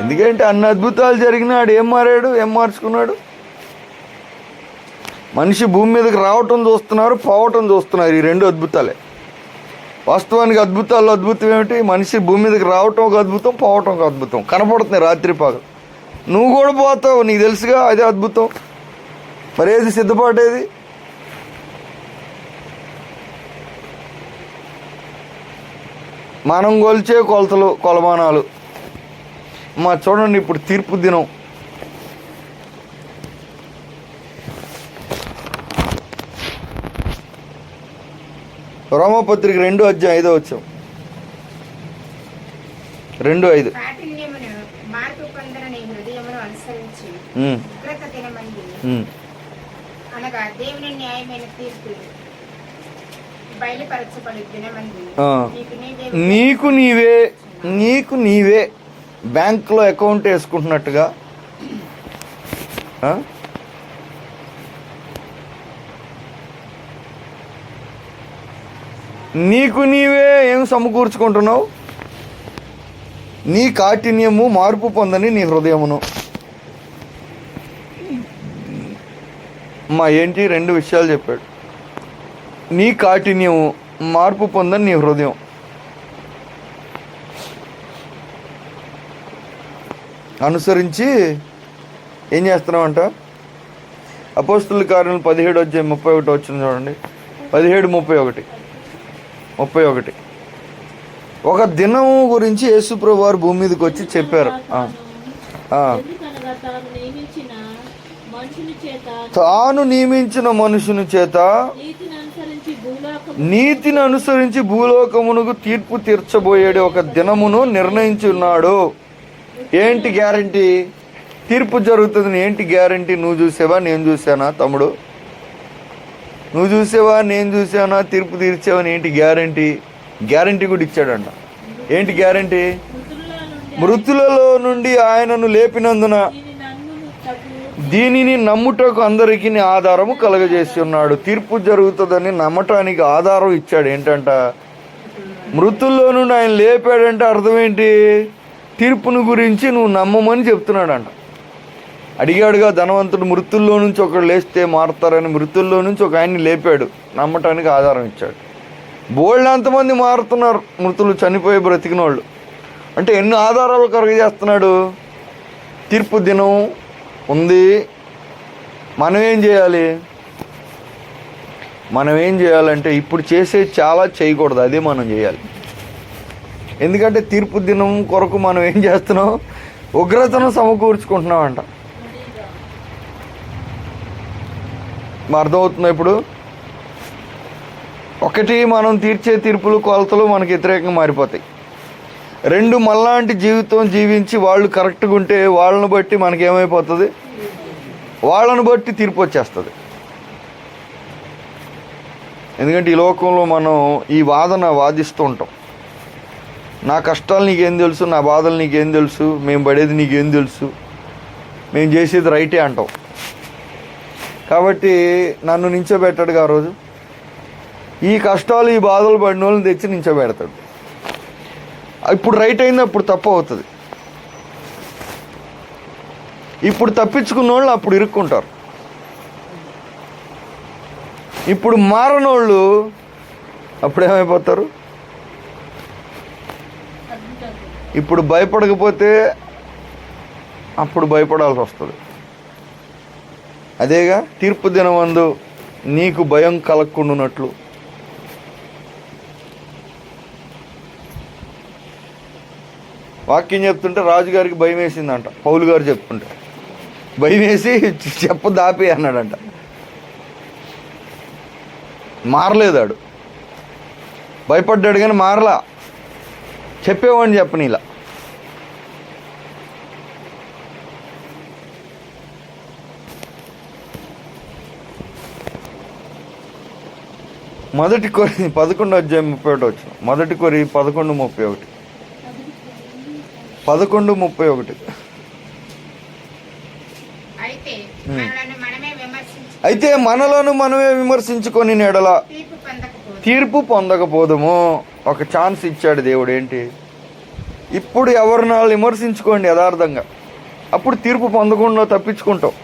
ఎందుకంటే అన్ని అద్భుతాలు జరిగినా వాడు ఏం మారాడు? ఏం మార్చుకున్నాడు? మనిషి భూమి మీదకి రావటం చూస్తున్నారు, పోవటం చూస్తున్నారు. ఈ రెండు అద్భుతాలే. వాస్తవానికి అద్భుతాల్లో అద్భుతం ఏమిటి? మనిషి భూమి మీదకి రావటం ఒక అద్భుతం, పోవటం ఒక అద్భుతం. కనపడుతున్నాయి రాత్రి పగలు. నువ్వు కూడా పోతావు, నీకు తెలుసుగా, అదే అద్భుతం. మరి ఏది సిద్ధపాటేది? మనం కొలిచే కొలతలు, కొలమానాలు. చూడండి, ఇప్పుడు తీర్పు దినం. రోమపత్రిక 2:5 2:5. నీకు నీవే బ్యాంకులో అకౌంట్ వేసుకుంటున్నట్టుగా నీకు నీవే ఏం సమకూర్చుకుంటున్నావు? నీ కాఠిన్యము మార్పు పొందని నీ హృదయమును. ఏంటి? 2 విషయాలు చెప్పాడు. నీ కాఠిన్యము మార్పు పొందని నీ హృదయం. అనుసరించి ఏం చేస్తున్నామంట? అపోస్తుల కార్యాలు 17:31 వచ్చింది చూడండి. 17:31. ఒక దినం గురించి యేసుప్రభువు వారు భూమి మీదకి వచ్చి చెప్పారు. తాను నియమించిన మనుషుని చేత నీతిని అనుసరించి భూలోకమునకు తీర్పు తీర్చబోయేడు ఒక దినమును నిర్ణయించి ఉన్నాడు. ఏంటి గ్యారంటీ? తీర్పు జరుగుతుంది. ఏంటి గ్యారంటీ? నువ్వు చూసావా? నేను చూసానా? తమ్ముడు, నువ్వు చూసావా? నేను చూసానా? తీర్పు తీర్చావని ఏంటి గ్యారంటీ? గ్యారంటీ కూడా ఇచ్చాడంట. ఏంటి గ్యారంటీ? మృతులలో నుండి ఆయనను లేపినందున దీనిని నమ్ముటకు అందరికీ ఆధారము కలగజేసి ఉన్నాడు. తీర్పు జరుగుతుందని నమ్మటానికి ఆధారం ఇచ్చాడు. ఏంటంట? మృతుల్లో నుండి ఆయన లేపాడంటే అర్థం ఏంటి? తీర్పును గురించి నువ్వు నమ్మమని చెప్తున్నాడంట. అడిగాడుగా ధనవంతుడు, మృతుల్లో నుంచి ఒకడు లేస్తే మారుతారని. మృతుల్లో నుంచి ఒక ఆయన్ని లేపాడు, నమ్మటానికి ఆధారం ఇచ్చాడు. బోల్డ్ ఎంతమంది మారుతున్నారు మృతులు, చనిపోయి బ్రతికిన వాళ్ళు. అంటే ఎన్ని ఆధారాలు కలుగజేస్తున్నాడు? తీర్పు దినం ఉంది. మనం ఏం చేయాలంటే ఇప్పుడు చేసే చాలా చేయకూడదు, అదే మనం చేయాలి. ఎందుకంటే తీర్పు దినం కొరకు మనం ఏం చేస్తున్నాం? ఉగ్రతను సమకూర్చుకుంటున్నామంట. అర్థమవుతుందా? ఇప్పుడు ఒకటి, మనం తీర్చే తీర్పులు, కొలతలు మనకు వ్యతిరేకంగా మారిపోతాయి. 2, మనలాంటి జీవితం జీవించి వాళ్ళు కరెక్ట్గా ఉంటే వాళ్ళని బట్టి మనకేమైపోతుంది? వాళ్ళని బట్టి తీర్పు వచ్చేస్తుంది. ఎందుకంటే ఈ లోకంలో మనం ఈ వాదిస్తూ ఉంటాం. నా కష్టాలు నీకేం తెలుసు, నా బాధలు నీకేం తెలుసు, మేము పడేది నీకేం తెలుసు, మేము చేసేది రైటే అంటావు. కాబట్టి నన్ను నించోబెట్టాడుగా ఆ రోజు. ఈ కష్టాలు ఈ బాధలు పడిన వాళ్ళని తెచ్చి నించోబెడతాడు. ఇప్పుడు రైట్ అయింది, అప్పుడు తప్పు అవుతుంది. ఇప్పుడు తప్పించుకున్న వాళ్ళు అప్పుడు ఇరుక్కుంటారు. ఇప్పుడు మారనోళ్ళు అప్పుడేమైపోతారు? ఇప్పుడు భయపడకపోతే అప్పుడు భయపడాల్సి వస్తుంది. అదేగా తీర్పు దినమందు నీకు భయం కలగకుండానట్లు. వాక్యం చెప్తుంటే రాజుగారికి భయం వేసిందంట. పౌలు గారు చెప్తుంటే భయం వేసి చెప్ప దాపి అన్నాడంట. మారలేదాడు, భయపడ్డాడు కానీ మారలా. చెప్పేవాడిని చెప్పనీలా. మొదటి కొరి 11:31 వచ్చిన. మొదటి కొరి 11:31. 11:31. అయితే మనలను మనమే విమర్శించుకొని నెడల తీర్పు పొందకపోదుము. ఒక ఛాన్స్ ఇచ్చాడు దేవుడు. ఏంటి? ఇప్పుడు ఎవరినాళ్ళు విమర్శించుకోండి యథార్థంగా, అప్పుడు తీర్పు పొందకుండా తప్పించుకుంటాం.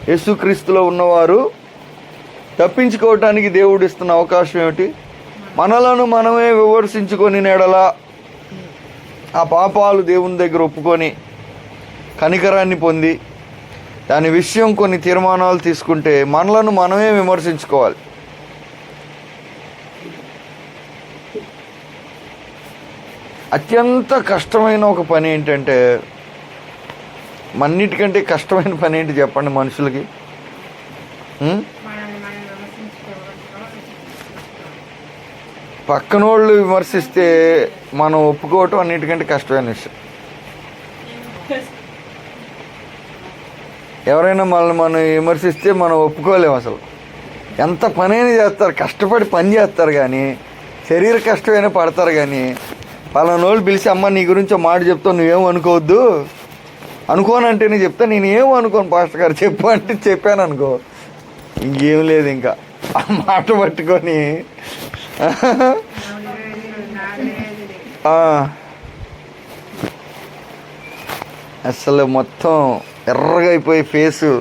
యేసుక్రీస్తులో ఉన్నవారు తప్పించుకోవటానికి దేవుడు ఇస్తున్న అవకాశం ఏమిటి? మనలను మనమే విమర్శించుకొని నెడల ఆ పాపాలు దేవుని దగ్గర ఒప్పుకొని కనికరాన్ని పొంది దాని విషయం కొన్ని తీర్మానాలు తీసుకుంటే మనలను మనమే విమర్శించుకోవాలి. అత్యంత కష్టమైన ఒక పని ఏంటంటే, మన్నిటికంటే కష్టమైన పని ఏంటి చెప్పండి మనుషులకి? పక్కనోళ్ళు విమర్శిస్తే మనం ఒప్పుకోవటం అన్నిటికంటే కష్టమైన విషయం. ఎవరైనా మనం విమర్శిస్తే మనం ఒప్పుకోలేము. అసలు ఎంత పనైనా చేస్తారు, కష్టపడి పని చేస్తారు, కానీ శరీర కష్టమైనా పడతారు. కానీ పలానోళ్ళు పిలిచి అమ్మ నీ గురించి ఒక మాట చెప్తావు, నువ్వేం అనుకోవద్దు, అనుకోనంటే నేను చెప్తా, నేను ఏం అనుకోను పాస్టర్ గారు చెప్పు అంటే చెప్పాను అనుకో, ఇంకేం లేదు. ఇంకా ఆ మాట పట్టుకొని అసలు మొత్తం ఎర్రగా అయిపోయి ఫేసు.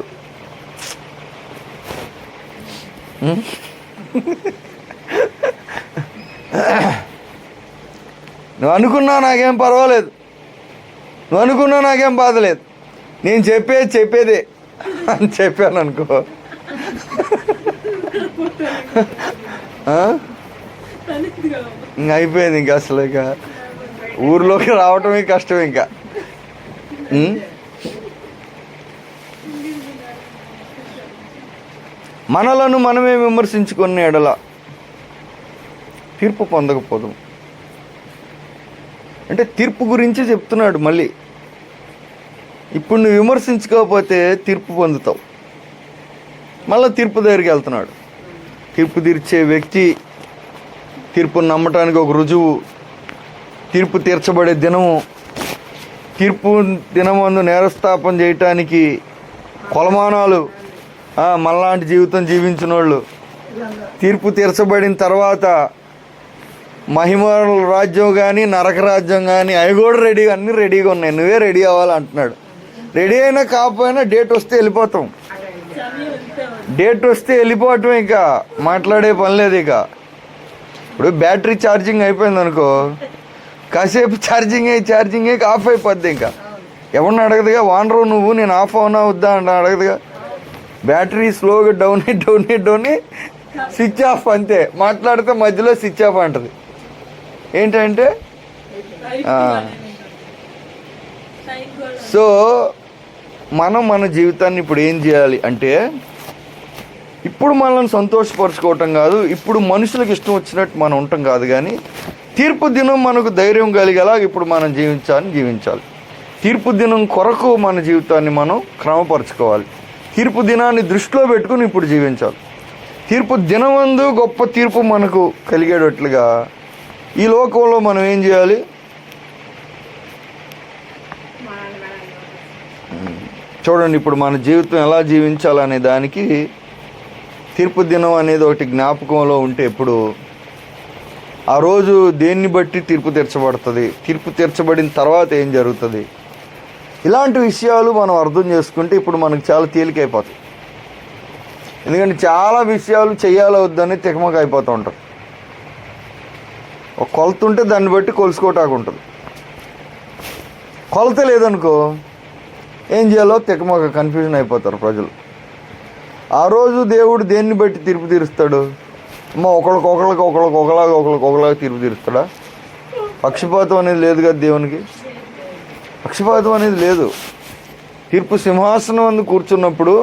నువ్వు అనుకున్నా నాకేం పర్వాలేదు, నువ్వు అనుకున్నా నాకేం బాధ లేదు, నేను చెప్పేదే అని చెప్పాను అనుకో, ఇంక అయిపోయింది. ఇంకా అసలు ఇక ఊర్లోకి రావటమే కష్టం. ఇంకా మనలను మనమే విమర్శించుకునే ఎడల తీర్పు పొందకపోదు. అంటే తీర్పు గురించి చెప్తున్నాడు మళ్ళీ. ఇప్పుడు నువ్వు విమర్శించుకోకపోతే తీర్పు పొందుతావు. మళ్ళీ తీర్పు దగ్గరికి వెళ్తున్నాడు. తీర్పు తీర్చే వ్యక్తి, తీర్పును నమ్మటానికి ఒక రుజువు, తీర్పు తీర్చబడే దినము, తీర్పు దినమందు నేరస్థాపన చేయటానికి కొలమానాలు, మనలాంటి జీవితం జీవించిన వాళ్ళు, తీర్పు తీర్చబడిన తర్వాత మహిమ రాజ్యం కానీ నరక రాజ్యం కానీ అవి కూడా రెడీగా, అన్నీ రెడీగా ఉన్నాయి, నువ్వే రెడీ అవ్వాలంటున్నాడు. రెడీ అయినా కాకపోయినా డేట్ వస్తే వెళ్ళిపోతాం. డేట్ వస్తే వెళ్ళిపోవటం, ఇంకా మాట్లాడే పని లేదు. ఇక ఇప్పుడు బ్యాటరీ ఛార్జింగ్ అయిపోయింది అనుకో, కాసేపు ఛార్జింగ్ అయ్యి ఆఫ్ అయిపోద్ది. ఇంకా ఎవరిని అడగదుగా, వానరు నువ్వు నేను ఆఫ్ అవునా వద్దా అంటే అడగదుగా. బ్యాటరీ స్లోగా డౌన్ అయ్యి స్విచ్ ఆఫ్, అంతే. మాట్లాడితే మధ్యలో స్విచ్ ఆఫ్ అంటది. ఏంటంటే సో మనం మన జీవితాన్ని ఇప్పుడు ఏం చేయాలి అంటే, ఇప్పుడు మనల్ని సంతోషపరచుకోవటం కాదు, ఇప్పుడు మనుషులకు ఇష్టం వచ్చినట్టు మనం ఉండటం కాదు, కానీ తీర్పు దినం మనకు ధైర్యం కలిగేలా ఇప్పుడు మనం జీవించాలి. తీర్పు దినం కొరకు మన జీవితాన్ని మనం క్రమపరచుకోవాలి. తీర్పు దినాన్ని దృష్టిలో పెట్టుకుని ఇప్పుడు జీవించాలి. తీర్పు దినమందు గొప్ప తీర్పు మనకు కలిగేటట్లుగా ఈ లోకంలో మనం ఏం చేయాలి? చూడండి, ఇప్పుడు మన జీవితం ఎలా జీవించాలనే దానికి తీర్పు దినం అనేది ఒకటి జ్ఞాపకంలో ఉంటే ఇప్పుడు ఆ రోజు దేన్ని బట్టి తీర్పు తీర్చబడుతుంది, తీర్పు తీర్చబడిన తర్వాత ఏం జరుగుతుంది, ఇలాంటి విషయాలు మనం అర్థం చేసుకుంటే ఇప్పుడు మనకు చాలా తేలికైపోతాయి. ఎందుకంటే చాలా విషయాలు చేయాలో వద్దని తికమక అయిపోతూ ఉంటారు. ఒక కొలత ఉంటే దాన్ని బట్టి కొలుసుకోవటానికి ఉంటుంది. కొలత లేదనుకో ఏం చేయాలో తికమక కన్ఫ్యూజన్ అయిపోతారు ప్రజలు. ఆ రోజు దేవుడు దేన్ని బట్టి తీర్పు తీరుస్తాడు? ఒకళ్ళకి తీర్పు తీరుస్తాడా? పక్షపాతం అనేది లేదు కదా దేవునికి. పక్షపాతం అనేది లేదు. తీర్పు సింహాసనం అందు కూర్చున్నప్పుడు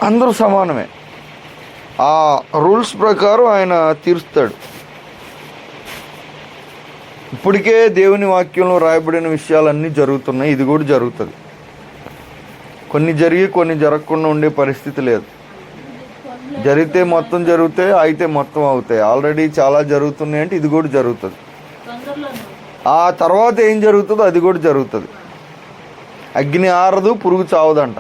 అందరూ సమానమే. ఆ రూల్స్ ప్రకారం ఆయన తీరుస్తాడు. ఇప్పటికే దేవుని వాక్యంలో రాయబడిన విషయాలన్నీ జరుగుతున్నాయి. ఇది కూడా జరుగుతుంది. కొన్ని జరిగి కొన్ని జరగకుండా ఉండే పరిస్థితి లేదు. జరిగితే మొత్తం జరుగుతాయి, అయితే మొత్తం అవుతాయి. ఆల్రెడీ చాలా జరుగుతున్నాయి అంటే ఇది కూడా జరుగుతుంది. ఆ తర్వాత ఏం జరుగుతుందో అది కూడా జరుగుతుంది. అగ్ని ఆరదు, పురుగు చావదంట.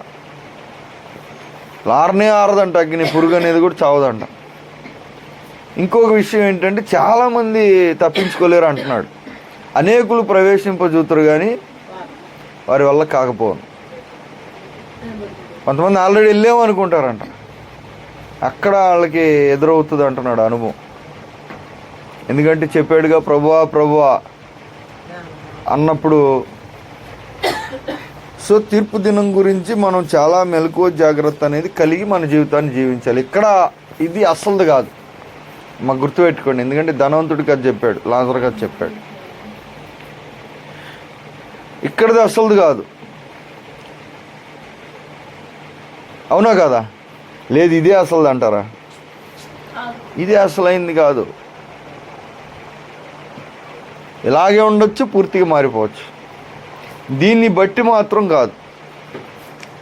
లారనే ఆరదంట అగ్ని, పురుగు అనేది కూడా చావదంట. ఇంకొక విషయం ఏంటంటే చాలామంది తప్పించుకోలేరు అంటున్నాడు. అనేకులు ప్రవేశింపజూతురు కానీ వారి వల్ల కాకపోను. కొంతమంది ఆల్రెడీ వెళ్ళామనుకుంటారంట, అక్కడ వాళ్ళకి ఎదురవుతుంది అంటున్నాడు అనుభవం. ఎందుకంటే చెప్పాడుగా ప్రభువా అన్నప్పుడు. సో తీర్పు దినం గురించి మనం చాలా మెలకువ జాగ్రత్త అనేది కలిగి మన జీవితాన్ని జీవించాలి. ఇక్కడ ఇది అసలుది కాదు, మాకు గుర్తుపెట్టుకోండి. ఎందుకంటే ధనవంతుడికి అది చెప్పాడు, లాజరుకి అది చెప్పాడు. ఇక్కడది అసలుది కాదు, అవునా కదా? లేదు ఇదే అసలుది అంటారా? ఇదే అసలైంది కాదు. ఇలాగే ఉండొచ్చు, పూర్తిగా మారిపోవచ్చు. దీన్ని బట్టి మాత్రం కాదు,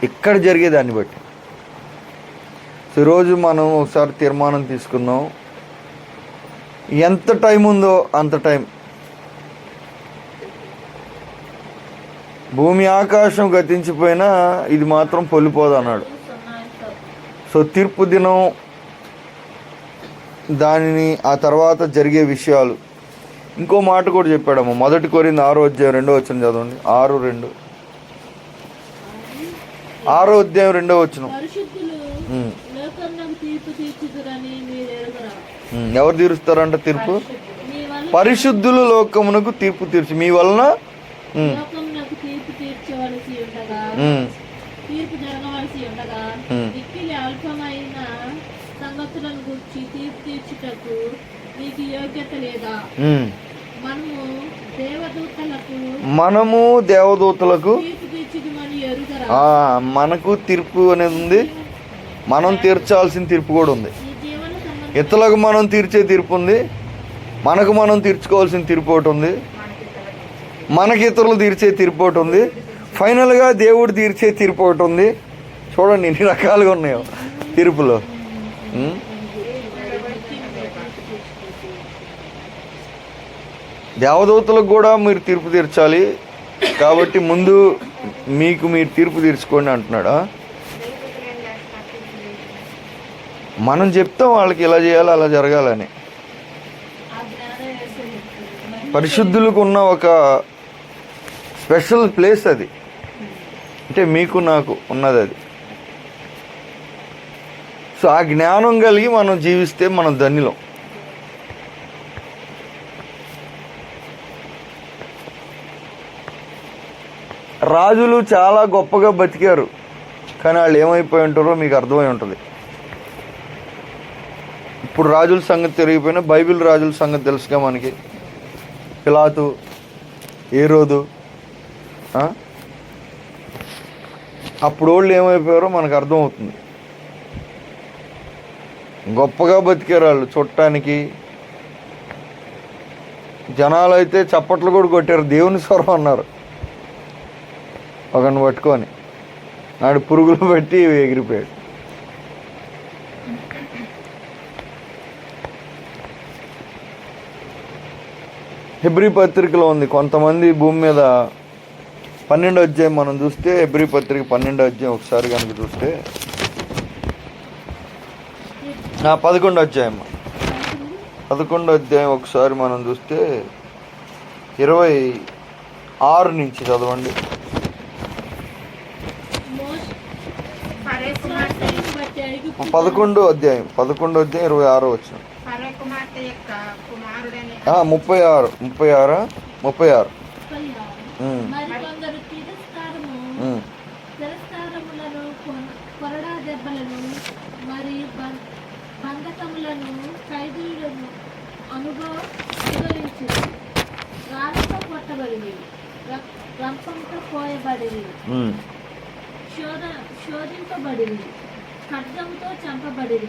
ఇక్కడ జరిగేదాన్ని బట్టి. ఈరోజు మనం ఒకసారి తీర్మానం తీసుకున్నాం, ఎంత టైం ఉందో అంత టైం. భూమి ఆకాశం గతించిపోయినా ఇది మాత్రం పొల్లిపోదు అన్నాడు. సో తీర్పు దినం, దానిని ఆ తర్వాత జరిగే విషయాలు. ఇంకో మాట కూడా చెప్పాడమ్మ. 1 కొరింథీ 6వ అధ్యాయం 2వ వచనం చదవండి. 6:2. 6వ అధ్యాయం 2వ వచనం. ఎవరు తీరుస్తారంట తీర్పు? పరిశుద్ధులు లోకమునకు తీర్పు తీర్చి మీ వలన మనము దేవదూతలకు మనకు తీర్పు అనేది ఉంది. మనం తీర్చాల్సిన తీర్పు కూడా ఉంది. ఇతరులకు మనం తీర్చే తీర్పు ఉంది, మనకు మనం తీర్చుకోవాల్సిన తీర్పు ఒకటి ఉంది, మనకి ఇతరులు తీర్చే తీర్పు ఒకటి ఉంది, ఫైనల్గా దేవుడు తీర్చే తీర్పు ఒకటి ఉంది. చూడండి ఎన్ని రకాలుగా ఉన్నాయో తీర్పులో. దేవదూతలకు కూడా మీరు తీర్పు తీర్చాలి, కాబట్టి ముందు మీకు మీరు తీర్పు తీర్చుకోండి అంటున్నాడా? మనం చెప్తాం వాళ్ళకి ఇలా చేయాలి అలా జరగాలని. పరిశుద్ధులకు ఉన్న ఒక స్పెషల్ ప్లేస్ అది, అంటే మీకు నాకు ఉన్నది అది. సో ఆ జ్ఞానం కలిగి మనం జీవిస్తే మనం ధన్యులం. రాజులు చాలా గొప్పగా బతికారు, కానీ వాళ్ళు ఏమైపోయి ఉంటారో మీకు అర్థమై ఉంటుంది. ఇప్పుడు రాజుల సంగతి తిరిగిపోయినా బైబిల్ రాజుల సంగతి తెలుసుగా మనకి. పిలాతు, ఏరోదు, అప్పుడు వాళ్ళు ఏమైపోయారో మనకు అర్థమవుతుంది. గొప్పగా బతికారు వాళ్ళు చూడటానికి. జనాలు అయితే చప్పట్లు కూడా కొట్టారు, దేవుని స్వరం అన్నారు ఒకరిని పట్టుకొని. నాడు పురుగులు పెట్టి ఎగిరిపోయాడు. హెబ్రీ పత్రికలో ఉంది, కొంతమంది భూమి మీద 12వ అధ్యాయం మనం చూస్తే హెబ్రీ పత్రిక 12వ అధ్యాయం ఒకసారి కనుక చూస్తే 11వ అధ్యాయం 11వ అధ్యాయం ఒకసారి మనం చూస్తే 26 నుంచి చదవండి. ఫరో కుమార్తె 11వ అధ్యాయం 26 వచ్చిన ఫరో కుమార్తె యొక్క కుమారుడని 36 మరికొందరు తిరస్కారములను, కొరడా దెబ్బలను, మరి బంధకములను, ఖైదీలను అనుభవించి రాళ్ళతో కొట్టబడి, రంపంతో కోయబడి, శోధింపబడి, ఖడ్గంతో చంపబడి,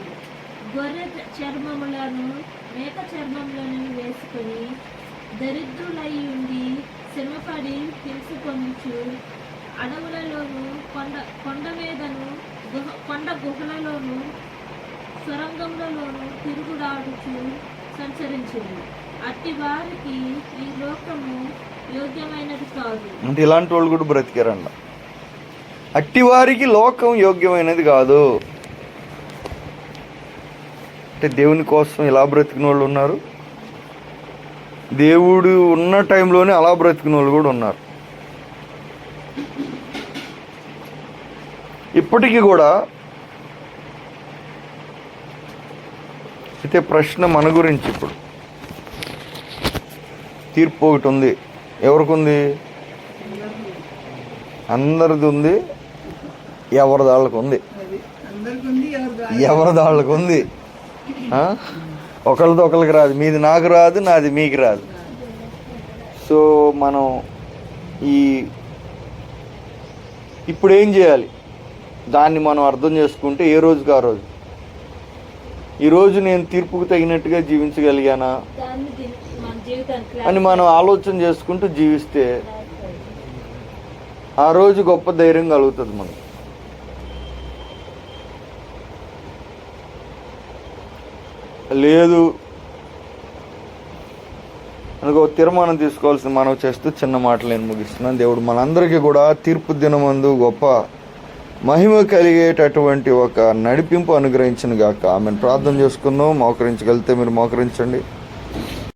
గొర్రె చర్మములను, మేక చర్మములను వేసుకొని దరిద్రులై ఉండి శ్రమపడి హింస పొందుచు అడవులలోను, కొండ మీదను, కొండ గుహలలోను, సొరంగములలోను తిరుగుడాడుచు సంచరించింది. అట్టి వారికి ఈ లోకము యోగ్యమైనది కాదు. అంటే ఇలాంటి వాళ్ళు కూడా బ్రతికారంట. అట్టి వారికి లోకం యోగ్యమైనది కాదు. అంటే దేవుని కోసం ఇలా బ్రతికిన వాళ్ళు ఉన్నారు, దేవుడు ఉన్న టైంలోనే అలా బ్రతికిన వాళ్ళు కూడా ఉన్నారు. ఇప్పటికీ కూడా అయితే ప్రశ్న మన గురించి. ఇప్పుడు తీర్పు ఒకటి ఉంది. ఎవరికి ఉంది? అందరిది ఉంది, ఎవరి దాళ్ళకు ఉంది. ఒకరితో ఒకరికి రాదు. మీది నాకు రాదు, నాది మీకు రాదు. సో మనం ఇప్పుడు ఏం చేయాలి? దాన్ని మనం అర్థం చేసుకుంటే ఏ రోజుకి ఆ రోజు, ఈరోజు నేను తీర్పుకు తగినట్టుగా జీవించగలిగానా అని మనం ఆలోచన చేసుకుంటూ జీవిస్తే ఆ రోజు గొప్ప ధైర్యం కలుగుతుంది మనకు. లేదు అనుకో, తీర్మానం తీసుకోవాల్సిన మనం చేస్తూ చిన్న మాటలు నేను ముగిస్తున్నాను. దేవుడు మనందరికీ కూడా తీర్పు దినమందు గొప్ప మహిమ కలిగేటటువంటి ఒక నడిపింపు అనుగ్రహించిన గాక. ఆమెను ప్రార్థన చేసుకుందాం. మోకరించగలిగితే మీరు మోకరించండి.